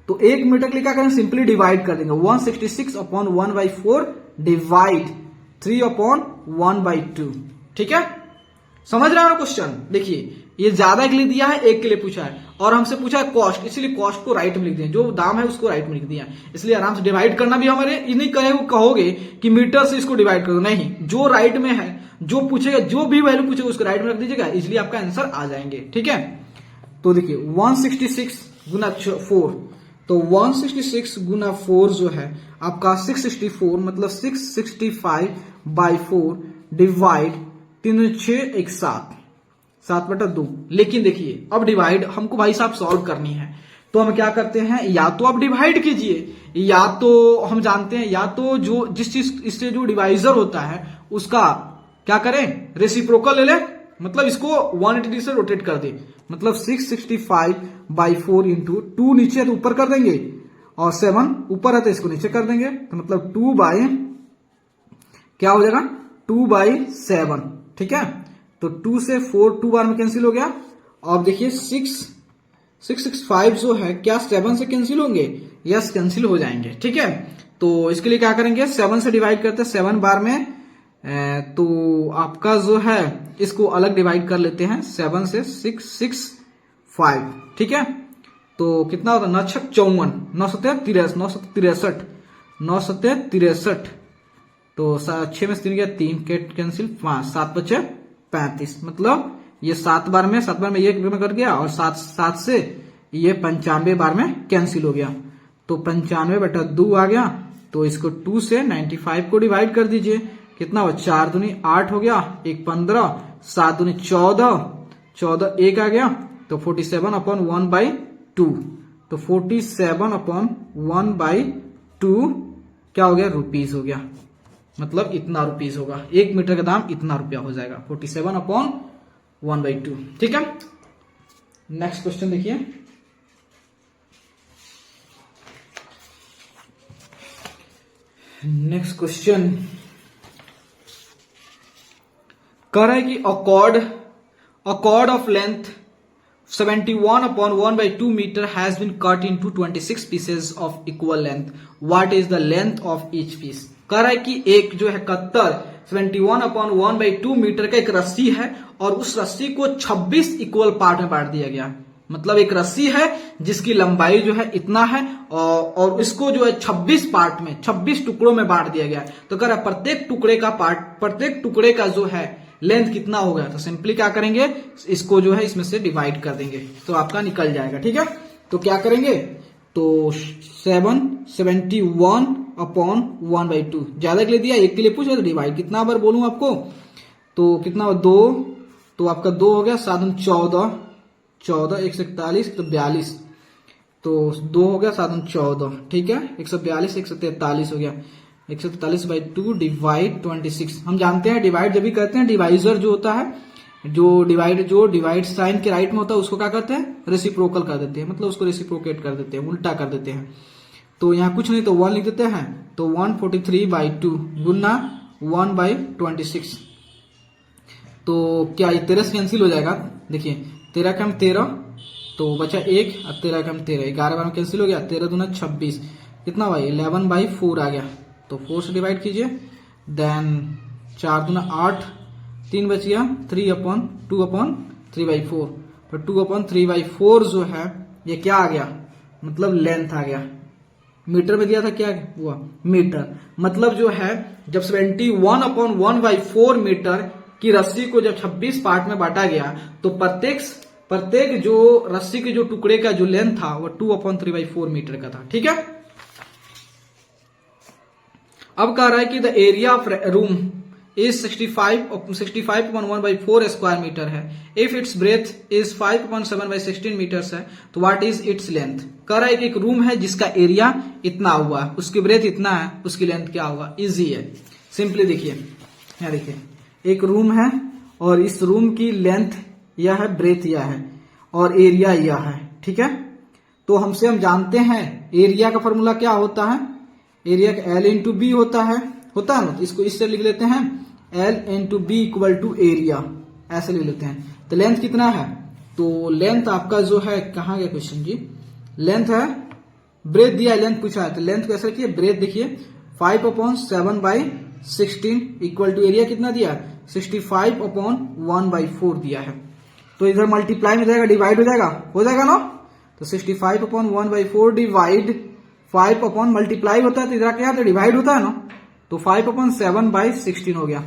तो 1 मीटर के लिए क्या करेंगे, सिंपली डिवाइड कर देंगे, 166/1/4 डिवाइड 3/1/2। ठीक है, समझ रहे हो क्वेश्चन। देखिए ये ज्यादा के लिए दिया है, एक के लिए पूछा है, और हमसे पूछा है कॉस्ट, इसलिए कॉस्ट को राइट में लिख दिया, जो दाम है उसको राइट में लिख दिया, इसलिए आराम से डिवाइड करना भी हमारे नहीं कहोगे कि मीटर से इसको डिवाइड करो, नहीं, जो राइट में है, जो पूछेगा, जो भी वैल्यू पूछेगा उसको राइट में रख दीजिएगा, इसलिए आपका आंसर आ जाएंगे। ठीक है, तो देखिए 166 गुना 4, तो 166 गुना 4 जो है आपका 664, मतलब 665/4 डिवाइड 3 6 1 7/2। लेकिन देखिए अब डिवाइड हमको भाई साहब सॉल्व करनी है, तो हम क्या करते हैं, या तो आप डिवाइड कीजिए, या तो हम जानते हैं, या तो जो जिस चीज इससे जो डिवाइजर होता है उसका क्या करें, रेसिप्रोकल ले ले, मतलब इसको 180 से रोटेट कर दे, मतलब 665/4 इंटू 2 नीचे है तो ऊपर कर देंगे और 7 ऊपर है तो इसको नीचे कर देंगे, तो मतलब 2 बाई क्या हो जाएगा 2/7, ठीक है। तो 2 से 4 2 बार में कैंसिल हो गया। और देखिए 665 जो है क्या 7 से कैंसिल होंगे, यस कैंसिल हो जाएंगे, ठीक है। तो इसके लिए क्या करेंगे, 7 से डिवाइड करते हैं 7 बार में, तो आपका जो है इसको अलग डिवाइड कर लेते हैं 7 से 665, ठीक है। तो कितना होता है 9 6 54, 9 7 63, 9 7 63, तो 6 में 3 गया 3 कैंसिल 5, 7 बचे 35, मतलब ये 7 बार में ये में कट गया और 7 से ये 95 बार में कैंसिल हो गया, तो 95/2 आ गया। तो इसको 2 से 95 को डिवाइड कर दीजिए, कितना हुआ 4 दूनी 8 हो गया, 1 15, 7 दूनी 14 1 आ गया, तो 47/1/2, तो 47/1/2 क्या हो गया, रुपीज हो गया, मतलब इतना रुपीज होगा, 1 मीटर का दाम इतना रुपया हो जाएगा, 47/1/2, ठीक है। नेक्स्ट क्वेश्चन देखिए, नेक्स्ट क्वेश्चन कह रहा है कि a cord of length 71/1/2 metre has been cut into 26 pieces of equal length, what is the length of each piece. कह रहा है कि एक जो है कत्तर 71/1/2 मीटर का एक रस्सी है और उस रस्सी को 26 इक्वल पार्ट में बांट दिया गया, मतलब एक रस्सी है जिसकी लंबाई जो है इतना है और इसको जो है 26 पार्ट में 26 टुकड़ों में बांट दिया गया। तो कह रहा है प्रत्येक टुकड़े का जो है लेंथ कितना होगा, तो सिंपली क्या करेंगे, इसको जो है इसमें से डिवाइड कर देंगे तो आपका निकल जाएगा, ठीक है। तो क्या करेंगे, तो 71/1/2 ज्यादा के लिए दिया, एक के लिए पूछा तो डिवाइड कितना बार बोलूं आपको, तो कितना 2, तो आपका 2 हो गया, 7 14 1 41 तो 42, तो 2 हो गया 7 14, ठीक है, 142 143 हो गया, 143/2 डिवाइड 26। हम जानते हैं डिवाइड जब भी करते हैं डिवाइजर जो होता है, जो डिवाइड साइन के राइट में होता है उसको क्या करते हैं, रेसिप्रोकल कर देते हैं, मतलब उसको रेसिप्रोकेट कर देते हैं, उल्टा कर देते हैं। तो यहाँ कुछ नहीं तो 1 लिख देते हैं, तो 143/2 गुना 1/26, तो क्या ये 13 से कैंसिल हो जाएगा, देखिए 13 का 13 तो बचा 1 और 13 का 13, 11 बार में कैंसिल हो गया, 13 दूना 26, कितना भाई 11/4 आ गया, तो 4 से डिवाइड कीजिए, देन 4 दूना 8, 3 बच गया, 3/2/3/4, तो 2/3/4 जो है ये क्या आ गया, मतलब लेंथ आ गया। मीटर में दिया था क्या हुआ, मीटर, मतलब जो है जब 71/1/4 मीटर की रस्सी को जब 26 पार्ट में बांटा गया तो प्रत्येक जो रस्सी के जो टुकड़े का जो लेंथ था वो 2/3/4 मीटर का था, ठीक है। अब कह रहा है कि the area of room is 65/1/4 square metre है, if it's breadth is 5/7/16 metres है, तो व्हाट इज इट्स लेंथ। कह रहा है कि एक रूम है जिसका एरिया इतना हुआ, उसकी ब्रेथ इतना है, उसकी लेंथ क्या होगा, इजी है, सिंपली देखिए, यहाँ देखिए एक रूम है और इस रूम की लेंथ यह है, ब्रेथ यह है और एरिया यह है, ठीक है। तो हम जानते हैं एरिया का फॉर्मूला क्या होता है, एरिया का L इंटू बी होता है ना, तो इसको इससे लिख लेते हैं L into B equal to area, ऐसे लिख लेते हैं। तो लेंथ कितना है, तो लेंथ आपका जो है, कहाँ गया क्वेश्चन जी, लेंथ है, ब्रेथ दिया है, लेंथ पूछा है, तो लेंथ को ऐसे रखिए, ब्रेथ देखिए 5/7/16 इक्वल टू एरिया कितना दिया, 65/1/4 दिया है। तो इधर मल्टीप्लाई में जाएगा, डिवाइड हो जाएगा ना, तो 65/1/4 डिवाइड 5 मल्टीप्लाई होता है तो इधर क्या डिवाइड होता है ना, तो 5/7/16 हो गया।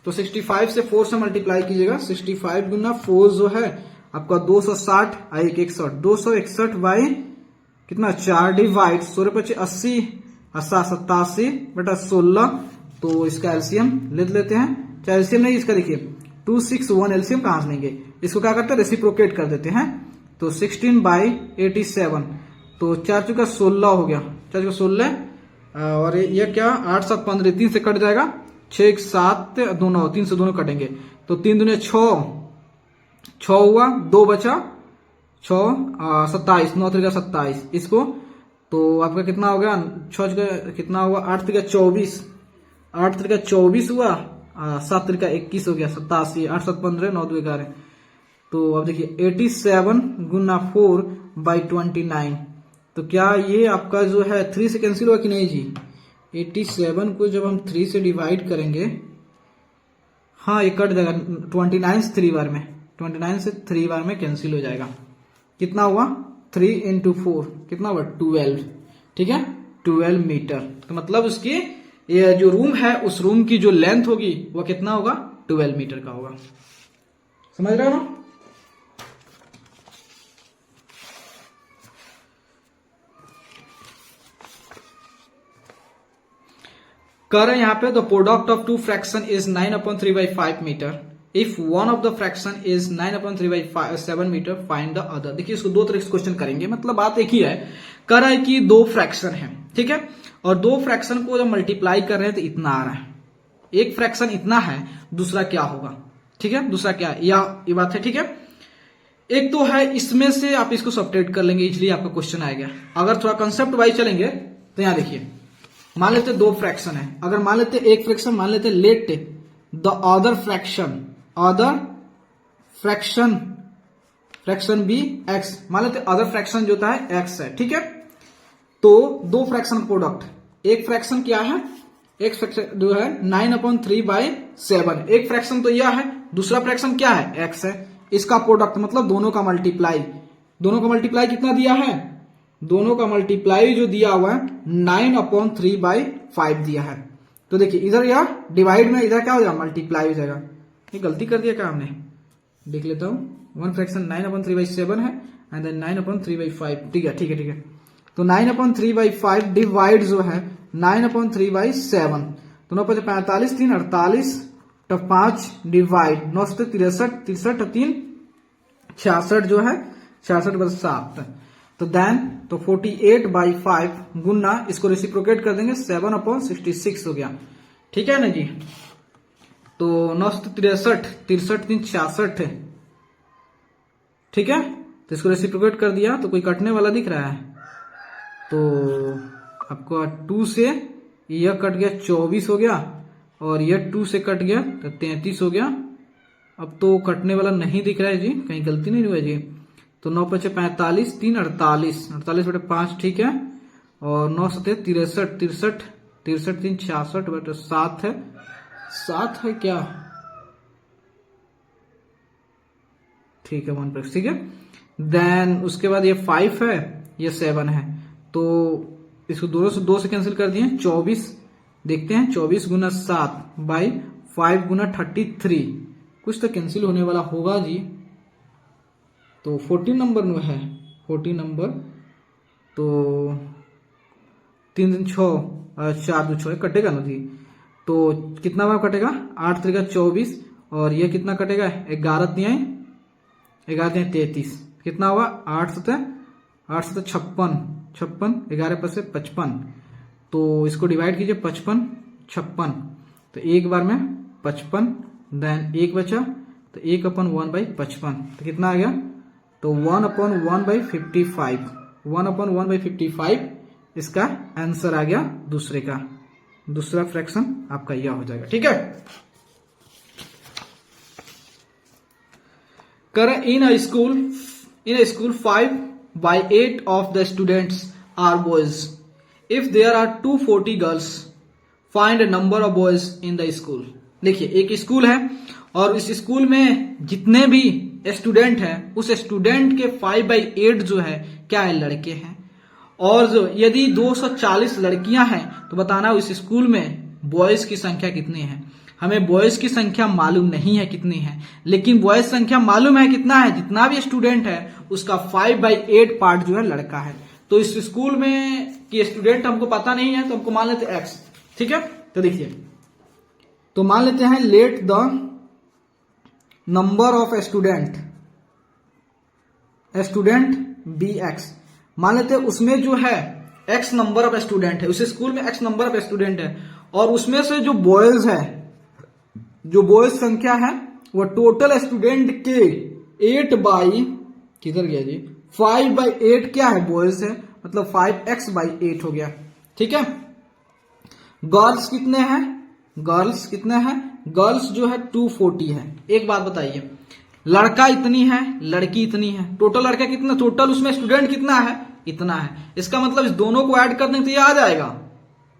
तो 65 से 4 से मल्टीप्लाई कीजिएगा, 65 गुना 4 जो है आपका 260 1 61, 261 बाई कितना 4 डिवाइड 80 87/16, तो इसका एलसीएम ले लेते हैं, चाहे एलसीएम नहीं इसका देखिए 261 एलसीएम कहां से लेंगे, इसको क्या करते हैं रेसिप्रोकेट कर देते हैं, तो 16/87, तो 4 चुका 16 हो गया, 4 चुका 16 और ये क्या 8 7 15 3 से कट जाएगा, 6 1 7 2 9, 3 से दोनों कटेंगे तो 3 दूने 6, 6 हुआ, 2 बचा, 6 27, 9 3 27, इसको तो आपका कितना हो गया, 6 कितना हुआ, 8 3 24, 8 3 24 हुआ, 7 3 21 हो गया, 87, 8 7 15, 9 2 11। तो अब देखिए 87 गुना 4 बाई 29, तो क्या ये आपका जो है 3 से कैंसिल हुआ कि नहीं जी? 87 को जब हम 3 से डिवाइड करेंगे, हाँ ये कट जाएगा, 29 से 3 बार में, 29 से 3 बार में कैंसिल हो जाएगा। कितना हुआ, 3 इंटू 4 कितना हुआ, 12, ठीक है, 12 मीटर। तो मतलब उसकी ये जो रूम है उस रूम की जो लेंथ होगी वो कितना होगा, 12 मीटर का होगा। समझ रहे हो ना? कर रहे हैं यहाँ पे the product of two fraction is 9/3/5 metre if one of the fraction is 9/3/7 metre find the other. देखिए इसको दो तरह से क्वेश्चन करेंगे, मतलब बात एक ही है। कर रहा है कि दो फ्रैक्शन है, ठीक है, और दो फ्रैक्शन को जब मल्टीप्लाई कर रहे हैं तो इतना आ रहा है, एक फ्रैक्शन इतना है, दूसरा क्या होगा, ठीक है, दूसरा क्या है, ये बात है, ठीक है। एक तो है इसमें से आप इसको सब्ट्रैक्ट कर लेंगे, इसलिए आपका क्वेश्चन आएगा। अगर थोड़ा कंसेप्ट वाइज चलेंगे तो यहां देखिए, मान लेते दो फ्रैक्शन है, अगर मान लेते एक फ्रैक्शन, मान लेते let the other fraction be x, मान लेते अदर फ्रैक्शन जो होता है एक्स है, ठीक है। तो दो फ्रैक्शन प्रोडक्ट, एक फ्रैक्शन क्या है, एक फ्रैक्शन जो है 9/3/7, एक फ्रैक्शन तो यह है, दूसरा फ्रैक्शन क्या है, एक्स है। इसका प्रोडक्ट मतलब दोनों का मल्टीप्लाई, दोनों का मल्टीप्लाई कितना दिया है, दोनों का मल्टीप्लाई जो दिया हुआ है 9/3/5 दिया है। तो देखिए इधर यह डिवाइड में, इधर क्या हो जाएगा, मल्टीप्लाई हो जाएगा। ये गलती कर दिया क्या हमने, देख लेता हूं। वन फ्रैक्शन 9/3/7 है एंड देन 9/3/5, ठीक है, ठीक है, ठीक है। तो 9/3/5 डिवाइड जो है 9/3/7, तो 9 5 45, 3 48, तो 5 डिवाइड 9 से 63, 63 3 66 जो है 66 बस 7, तो देन तो 48/5 गुना इसको रेसिप्रोकेट कर देंगे 7/66 हो गया, ठीक है ना जी। तो 9 से 63, 63 3 66, ठीक है, तो इसको रेसिप्रोकेट कर दिया तो कोई कटने वाला दिख रहा है, तो आपको 2 से यह कट गया 24 हो गया, और यह 2 से कट गया तो 33 हो गया। अब तो कटने वाला नहीं दिख रहा है जी, कहीं गलती नहीं हुआ जी। तो 9 5 45, 3 48, 48 बटे 5, ठीक है, और 9 7 63, 63 63 3 66 बटे 7 है, 7 है क्या, ठीक है, 1 ठीक है। देन उसके बाद ये 5 है, ये 7 है, तो इसको दोनों से 2 से कैंसिल कर दिए, 24 देखते हैं, 24 गुना 7 बाई 5 गुना 33, कुछ तो कैंसिल होने वाला होगा जी। तो 14 नंबर में है, 14 नंबर, तो 3 3 6 4 2 6 कटेगा ना जी। तो कितना बार कटेगा, 8 3 24, और ये कितना कटेगा, 11 3 33, कितना हुआ, 8 7 56, 56 11 पर से 55, तो इसको डिवाइड कीजिए 55 56, तो एक बार में 55, देन एक बचा तो 1/1/55, तो कितना आ गया, तो 1/1/55, 1/1/55 इसका आंसर आ गया दूसरे का, दूसरा फ्रैक्शन आपका यह हो जाएगा, ठीक है। कर इन अ school 5/8 of the students are boys. If there are 240 girls, find a number of boys in the school. देखिए एक स्कूल है और इस स्कूल में जितने भी स्टूडेंट हैं उस स्टूडेंट के 5/8 जो है क्या है, लड़के हैं। और जो यदि 240 लड़कियां हैं तो बताना उस स्कूल में बॉयज की संख्या कितनी है। हमें बॉयज की संख्या मालूम नहीं है कितनी है, लेकिन बॉयज संख्या मालूम है कितना है, जितना भी स्टूडेंट है उसका 5/8 पार्ट जो है लड़का है। तो इस स्कूल में कि स्टूडेंट हमको पता नहीं है तो हमको मान लेते एक्स, ठीक है। तो देखिए, तो मान लेते हैं let the number of student be x, मान लेते हैं उसमें जो है एक्स नंबर ऑफ स्टूडेंट है, उस स्कूल में एक्स नंबर ऑफ स्टूडेंट है, और उसमें से जो बॉयज है जो बॉयज संख्या है वो टोटल स्टूडेंट के 8 बाई किधर गया जी 5/8 क्या है बॉयज है, मतलब 5x/8 हो गया। ठीक है, गर्ल्स कितने हैं, गर्ल्स कितने हैं, गर्ल्स जो है 240 है। एक बात बताइए, लड़का इतनी है, लड़की इतनी है, टोटल लड़का कितना, टोटल उसमें स्टूडेंट कितना है, इतना है। इसका मतलब इस दोनों को ऐड करने से ये आ जाएगा।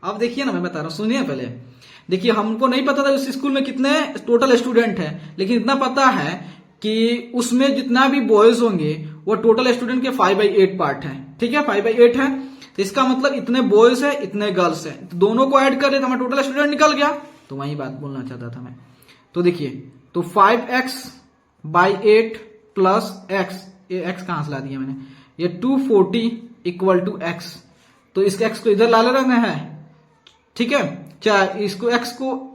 आप देखिए ना, मैं बता रहा हूं, सुनिए पहले। देखिए, हमको नहीं पता था उस स्कूल में कितने टोटल स्टूडेंट है, लेकिन इतना पता है कि उसमें जितना भी बॉयज होंगे वो टोटल स्टूडेंट के 5/8 पार्ट है। ठीक है, 5/8 है, तो इसका मतलब इतने बॉयज है, इतने गर्ल्स है, तो दोनों को ऐड कर दे तो हमारा टोटल स्टूडेंट निकल गया। तो वही बात बोलना चाहता था मैं। तो देखिए, तो 5x/8 प्लस एक्स, ये एक्स कहां से ला दिया मैंने, ये 240 इक्वल टू एक्स। तो इस एक्स को इधर ला लेना है। ठीक है, चाहे इसको एक्स को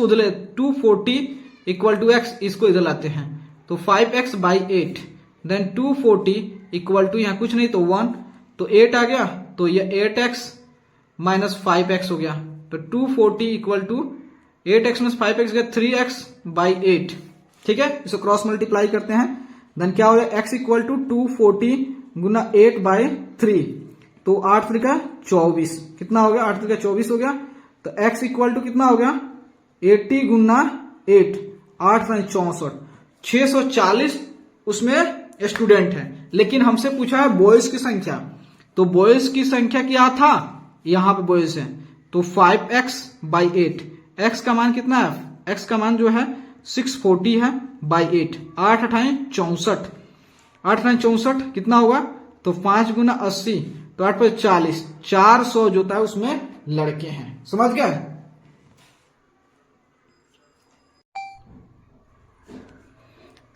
उधर 240 इक्वल टू एक्स, इसको इधर लाते हैं तो 5x/8 देन 240 इक्वल टू यहां कुछ नहीं तो 1, तो 8 आ गया, तो ये 8x माइनस 5x हो गया। तो 240 equal to 8x minus 5x गया 3x/8। ठीक है, इसको क्रॉस मल्टीप्लाई करते हैं, देन क्या हो गया x इक्वल टू 240 गुना 8/3, तो 8 3 का 24, कितना हो गया, 8 3 का 24 हो गया। तो x इक्वल टू कितना हो गया 80 गुना 8, 8 64, 640 उसमें स्टूडेंट है। लेकिन हमसे पूछा है बॉयज की संख्या, तो बॉयज की संख्या क्या था, यहां पे बॉयज है, तो 5x/8, x का मान कितना है, x का मान जो है 640 है बाई 8, 8 8 64, 8 8 64 कितना होगा, तो 5 गुना 80, तो 8 पर 40, 400 जो होता है उसमें लड़के हैं। समझ गया।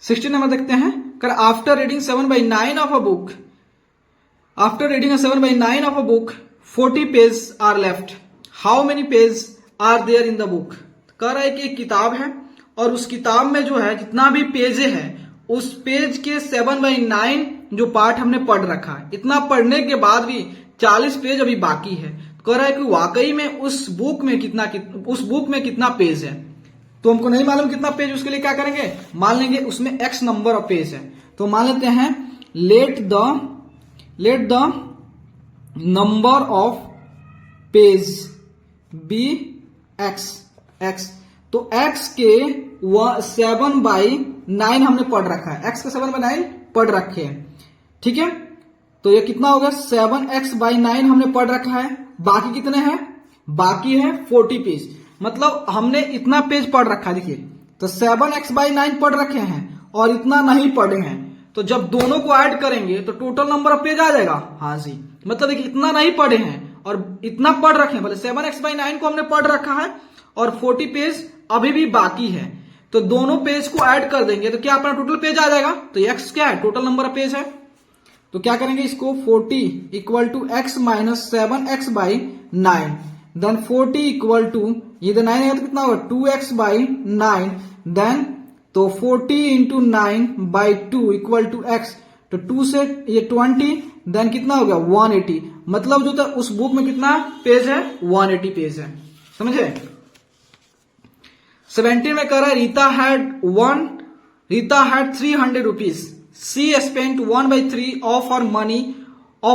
16 नंबर देखते हैं, कर after reading 7/9 of a book, after reading 7/9 of a book 40 page are left, how many page are there in the book. कह रहा है कि एक किताब है और उस किताब में जो है जितना भी पेजे है उस पेज के 7/9 जो पार्ट हमने पढ़ रखा है, इतना पढ़ने के बाद भी 40 पेज अभी बाकी है। कह रहा है कि वाकई में उस बुक में कितना पेज है। तो हमको नहीं मालूम कितना पेज, उसके लिए क्या करेंगे, मान लेंगे उसमें x नंबर ऑफ पेज है। तो मान लेते हैं let the number of page be x। तो x के 7/9 हमने पढ़ रखा है, x का 7/9 पढ़ रखे हैं। ठीक है, तो ये कितना होगा 7x/9 हमने पढ़ रखा है। बाकी कितने हैं, बाकी है 40 पेज, मतलब हमने इतना पेज पढ़ रखा है। देखिए, तो 7x/9 पढ़ रखे हैं और इतना नहीं पढ़े हैं, तो जब दोनों को ऐड करेंगे तो टोटल नंबर ऑफ पेज आ जाएगा। हाँ जी, मतलब देखिए इतना नहीं पढ़े हैं और इतना पढ़ रखे हैं, बोले 7x/9 को हमने पढ़ रखा है और 40 पेज अभी भी बाकी है, तो दोनों पेज को ऐड कर देंगे तो क्या अपना टोटल पेज आ जाएगा। तो x क्या है, टोटल नंबर ऑफ पेज है, तो क्या करेंगे इसको 40 equal to x minus 7x/9, then 40 equal to ये 9 है तो कितना होगा 2x/9, देन तो 40 इंटू 9/2 इक्वल टू x, तो 2 से ये 20, देन कितना हो गया 180, मतलब जो था उस बुक में कितना पेज है 180 पेज है। समझे। 17 में कह रहा है Rita had 300 rupees, she spent 1/3 of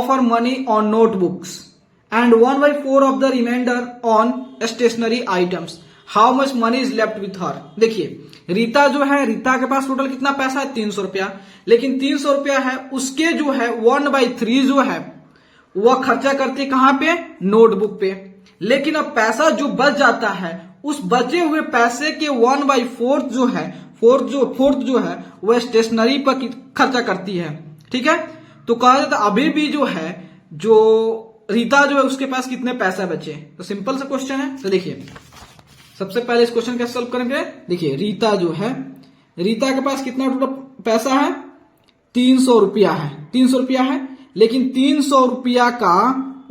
her money on notebooks and 1/4 of the remainder on stationery items. How much money is left with her? देखिए रीता जो है, रीता के पास टोटल कितना पैसा है 300 रुपया, लेकिन 300 रुपया है उसके जो है 1/3 जो है वह खर्चा करती है कहां पे, नोटबुक पे। लेकिन अब पैसा जो बच जाता है उस बचे हुए पैसे के 1/4 जो है, फोर्थ जो है वह स्टेशनरी पर खर्चा करती है। ठीक है, तो कहा जाता अभी भी जो है जो रीता जो है उसके पास कितने पैसा बचे। तो सिंपल सा क्वेश्चन है। तो देखिए सबसे पहले इस क्वेश्चन कैसे सॉल्व करेंगे। देखिए रीता जो है, रीता के पास कितना टोटल पैसा है 300 रुपया है, 300 रुपया है, लेकिन 300 रुपया का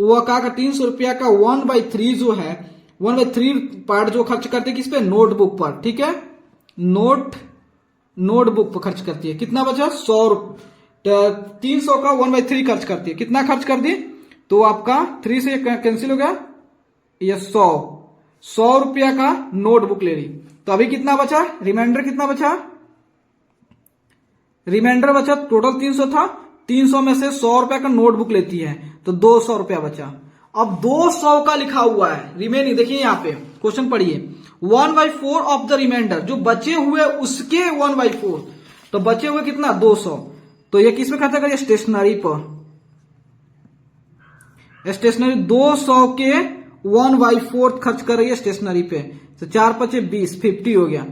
वह का 300 रुपया का 1/3 जो है 1/3 पार्ट जो खर्च करती है किस पे, नोटबुक पर। ठीक है, नोटबुक पर खर्च करती है। कितना बचा 100 रुपया, 300 का 1/3 खर्च करती है, कितना खर्च कर दी, तो आपका 3 से कैंसिल हो गया, ये 100 रुपया का नोटबुक ले रही, तो तो अभी कितना बचा, रिमाइंडर कितना बचा, रिमाइंडर बचा टोटल 300 था, 300 में से 100 रुपया का नोटबुक लेती है तो 200 रुपया बचा। अब 200 का लिखा हुआ है रिमेनिंग, देखिए यहां पे क्वेश्चन पढ़िए, 1/4 ऑफ द रिमाइंडर, जो बचे हुए उसके 1/4, तो बचे हुए कितना 200, तो ये किस में खर्चा करिए, स्टेशनरी पर, स्टेशनरी 200 के 1/4 खर्च कर रही है स्टेशनरी पे, तो 4 पचे 20, 50 हो गया।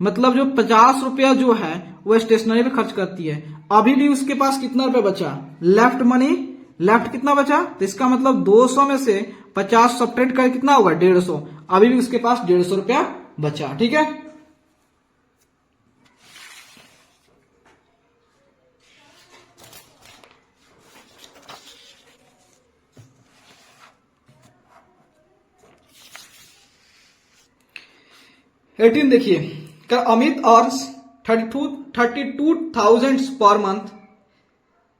मतलब जो 50 रुपया जो है वो स्टेशनरी पे खर्च करती है। अभी भी उसके पास कितना रुपया बचा, लेफ्ट मनी, लेफ्ट कितना बचा, तो इसका मतलब 200 में से 50 सब्ट्रैक्ट कर कितना होगा 150, अभी भी उसके पास 150 रुपया बचा। ठीक है, एटीन देखिए, Amit earns 32,000 per month,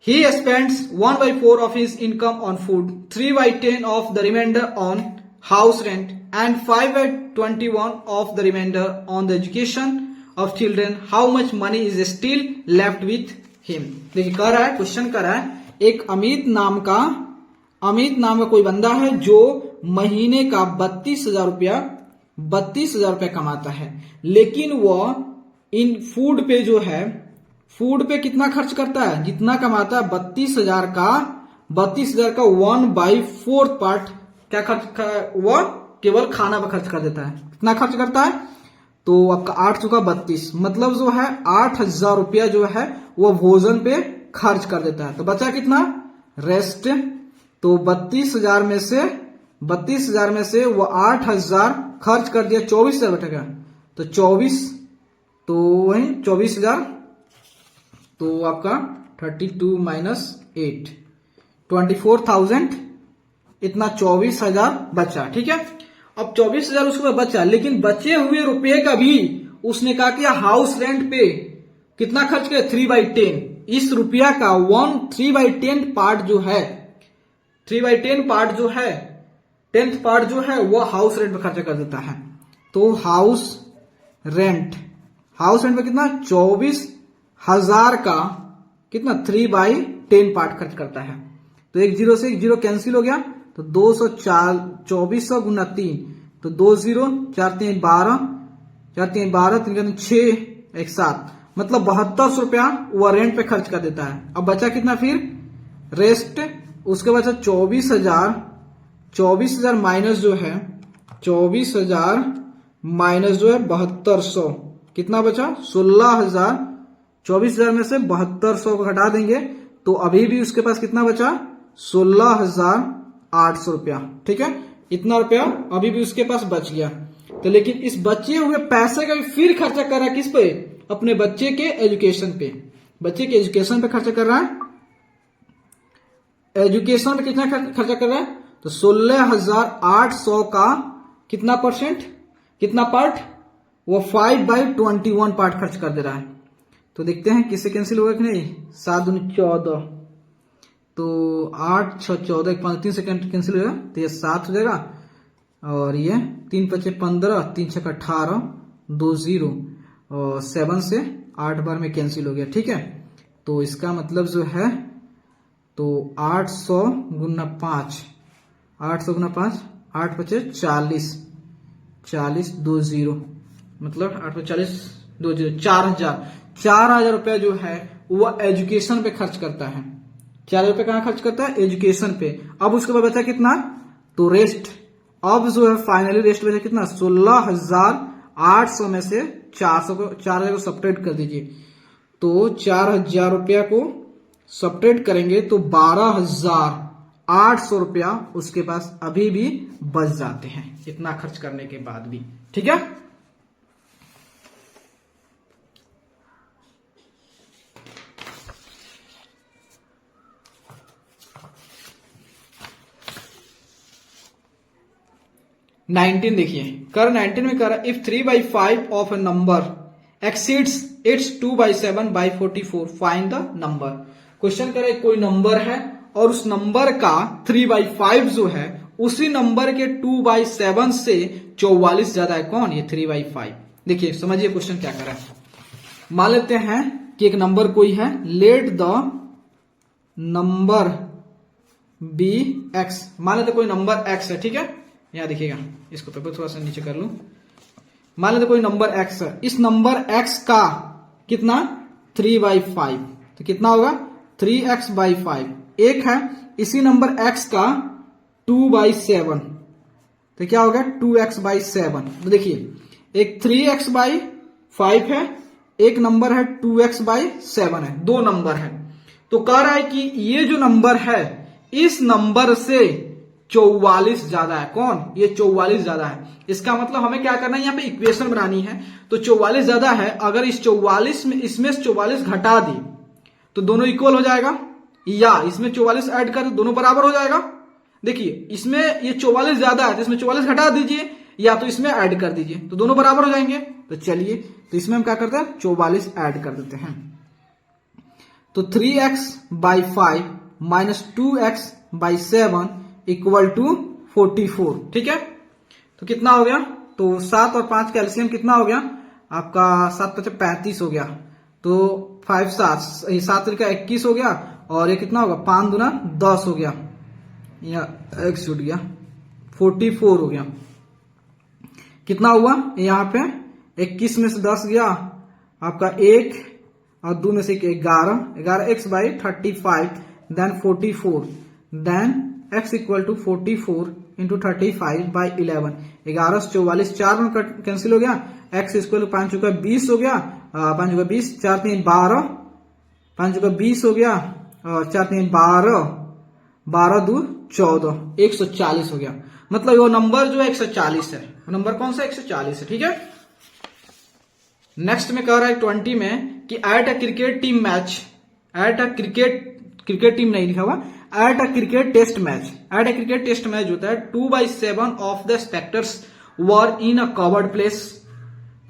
he spends 1/4 of his income on food, 3/10 of the remainder on house rent and 5/21 of the remainder on the education of children. How much money is still left with him? देखिए कह रहा है, question कर रहा है, एक अमित नाम का कोई बंदा है जो महीने का 32,000 रुपया कमाता है, लेकिन वह इन फूड पे जो है, फूड पे कितना खर्च करता है, जितना कमाता है 32,000 का 1/4 पार्ट क्या खर्च, वह केवल खाना पर खर्च कर देता है। कितना खर्च करता है, तो आपका 8 चुका 32, मतलब जो है 8,000 रुपया जो है वो भोजन पे खर्च कर देता है। तो बचा कितना, रेस्ट, तो 32,000 में से वो 8,000 खर्च कर दिया, 24,000 बटेगा, तो 24,000, तो आपका 32 माइनस 8, 24,000, इतना 24,000 बचा। ठीक है, अब 24,000 उसके बाद बचा, लेकिन बचे हुए रुपए का भी उसने कहा कि हाउस रेंट पे कितना खर्च किया, 3/10, इस रुपया का 3/10 पार्ट जो है, 3/10 पार्ट जो है, 10th पार्ट जो है वो हाउस रेंट पे खर्चा कर देता है। तो हाउस रेंट पे कितना, 24,000 का कितना 3/10 पार्ट खर्च करता है। तो एक जीरो से एक जीरो कैंसिल हो गया, तो 204, 2400 गुना 3, तो 20, 4 3 12, 4 3 12, 3 6, 1 7, मतलब 7200 रुपया वह रेंट पे खर्च कर देता है। अब बचा कितना फिर, रेस्ट, उसके बचा 24,000 माइनस जो है 7200, कितना बचा 16,000, 24,000 में से 7200 को घटा देंगे तो अभी भी उसके पास कितना बचा 16,800 रुपया। ठीक है, इतना रुपया अभी भी उसके पास बच गया। तो लेकिन इस बचे हुए पैसे का भी फिर खर्चा कर रहा है किस पे, अपने बच्चे के एजुकेशन पे, बच्चे के एजुकेशन पे खर्चा कर रहा है। एजुकेशन पे कितना खर्चा कर रहा है, तो 16,800 का कितना परसेंट, कितना पार्ट, वो 5/21 पार्ट खर्च कर दे रहा है। तो देखते हैं किससे कैंसिल होगा कि नहीं, 7 दूनी 14, तो 8 6 14, 5 3 सेकंड कैंसिल होगा, तो ये 7 हो जाएगा, और ये 3 5 15, 3 6 18, 2 0, और 7 से 8 बार में कैंसिल हो गया। ठीक है, तो इसका मतलब जो है, तो 800 गुना 5, 800 गुना 5, 8 5 40, 40 2 0, मतलब 8 40 2 0, 4,000 रुपया जो है वह एजुकेशन पे खर्च करता है। 4,000 रुपये कहाँ खर्च करता है, एजुकेशन पे। अब उसके बाद बचा कितना, तो रेस्ट, अब जो है फाइनली रेस्ट बचा कितना 16,800 में से 4,000 को सब्ट्रैक्ट कर दीजिए, तो 4,000 रुपया को सब्ट्रैक्ट करेंगे तो 12,800 रुपया उसके पास अभी भी बच जाते हैं, इतना खर्च करने के बाद भी। ठीक है, नाइनटीन देखिए, कर 19 में कर रहा है, if 3/5 of A number exceeds its 2/7/44 find the number. Question करे कोई नंबर है और उस नंबर का 3/5 जो है उसी नंबर के 2/7 से 44 ज्यादा है, कौन, ये 3/5। देखिए समझिए क्वेश्चन क्या कर रहा है। मान लेते हैं कि एक नंबर कोई है, let the number be x. मान लेते कोई नंबर एक्स है, ठीक है, यहां देखिएगा, इसको पेपर थोड़ा सा नीचे कर लूं। मान लेते कोई नंबर एक्स है, इस नंबर एक्स का कितना 3/5, तो कितना होगा 3x/5। एक है इसी नंबर x का 2/7, तो क्या होगा 2x/7। तो देखिए एक 3x/5 है, एक नंबर है 2x/7 है, दो नंबर है। तो कह रहा है कि ये जो नंबर है इस नंबर से 44 ज्यादा है। कौन? ये 44 ज्यादा है। इसका मतलब हमें क्या करना है, यहाँ पे इक्वेशन बनानी है। तो 44 ज्यादा है, अगर इस 44 में इसमें से 44 घटा दी तो दोनों इक्वल हो जाएगा, या इसमें 44 ऐड कर दोनों बराबर हो जाएगा। देखिए इसमें ये 44 ज्यादा है तो इसमें 44 घटा दीजिए, या तो इसमें ऐड कर दीजिए, तो दोनों बराबर हो जाएंगे। तो चलिए, तो इसमें हम क्या करते हैं 44 ऐड कर देते हैं। तो 3x/5 minus 2x/7 equal to 44, ठीक है। तो कितना हो गया, तो 7 और 5 का एलसीएम कितना हो गया आपका, 7 × 5 = 35 हो गया। तो 5 7 का 21 हो गया, और ये कितना होगा 5 दूना 10 हो गया, या x छूट गया, 44 हो गया। कितना हुआ यहाँ पे 21 में से 10 गया आपका 1 और 2 में से 11 x/35 then 44 then x equal to 44 into 35/11। 11 से 44 4 में कैंसिल हो गया, x इक्वल टू 5 × 20 हो गया, 5 × 20 4 3 12, 5 × 20 हो गया, और 4 3 12, 12 2 14, 140 हो गया। मतलब वो नंबर जो है 140 है। वो नंबर कौन सा 140 है, ठीक है। नेक्स्ट में कह रहा है 20 में कि at a cricket team match, at a cricket team नहीं लिखा हुआ, at a cricket test match. At a cricket test match होता है 2/7 of the spectators were in a covered place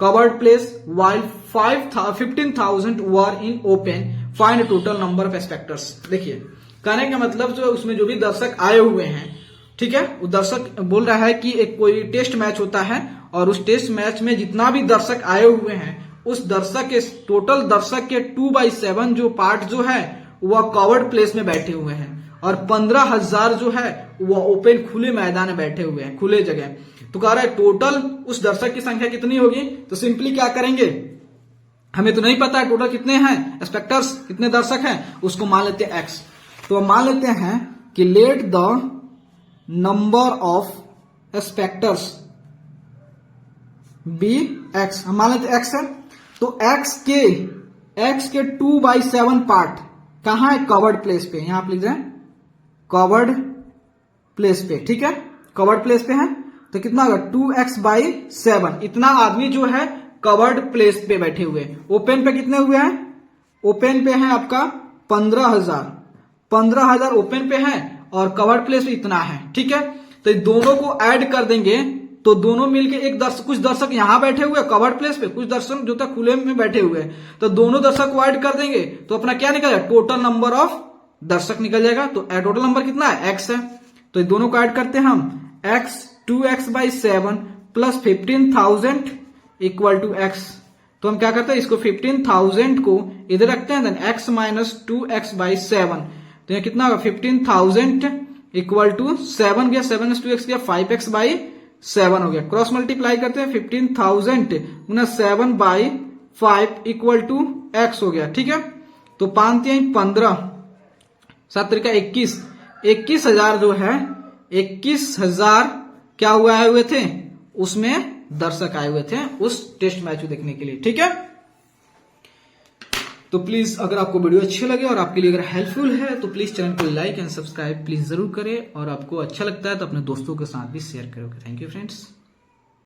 while 15,000 were in open, find total number of spectators. देखिए कहने का मतलब जो उसमें जो भी दर्शक आए हुए हैं, ठीक है, वो दर्शक बोल रहा है कि एक कोई टेस्ट मैच होता है और उस टेस्ट मैच में जितना भी दर्शक आए हुए हैं उस दर्शक के टोटल दर्शक के 2/7 जो पार्ट जो है वह कवर्ड प्लेस में बैठे हुए हैं, और 15,000 जो है वह ओपन खुले मैदान में बैठे हुए हैं, खुले जगह। तो कह रहा है टोटल उस दर्शक की संख्या कितनी होगी। तो सिंपली क्या करेंगे, हमें तो नहीं पता है टोटल कितने हैं स्पेक्टर्स, कितने दर्शक हैं, उसको मान लेते हैं x। तो मान लेते हैं कि let the number of spectators be x, हम मान लेते x है। तो x के 2/7 पार्ट कहां है, कवर्ड प्लेस पे, यहां आप लिख दें कवर्ड प्लेस पे, ठीक है, कवर्ड प्लेस पे है। तो कितना होगा 2x/7, इतना आदमी जो है कवर्ड प्लेस पे बैठे हुए। ओपन पे कितने हुए हैं, ओपन पे है आपका 15,000 ओपन पे है, और कवर्ड प्लेस पे इतना है, ठीक है। तो दोनों को ऐड कर देंगे तो दोनों मिलके एक दर्शक, कुछ दर्शक यहां बैठे हुए कवर्ड प्लेस पे, कुछ दर्शक जो था खुले में बैठे हुए, तो दोनों दर्शक को ऐड कर देंगे तो अपना क्या निकल जाएगा, टोटल नंबर ऑफ दर्शक निकल जाएगा। तो टोटल नंबर कितना है x है, तो दोनों को ऐड करते हैं हम, x 2x/7 plus 15,000 equal to x। तो हम क्या करते हैं, इसको 15,000 को इधर रखते हैं, देन x माइनस 2x/7। तो यह कितना होगा 15,000 इक्वल टू 7 गया, 7 2x गया, 5x/7 हो गया। क्रॉस मल्टीप्लाई करते हैं, 15,000 गुना 7/5 इक्वल टू x हो गया, ठीक है। तो 5 3 15, 7 3 21, 21,000 जो है 21,000 क्या हुए थे, उसमें दर्शक आए हुए थे उस टेस्ट मैच को देखने के लिए, ठीक है। तो प्लीज अगर आपको वीडियो अच्छे लगे और आपके लिए अगर हेल्पफुल है तो प्लीज चैनल को लाइक एंड सब्सक्राइब प्लीज जरूर करें, और आपको अच्छा लगता है तो अपने दोस्तों के साथ भी शेयर करोगे। Thank you friends.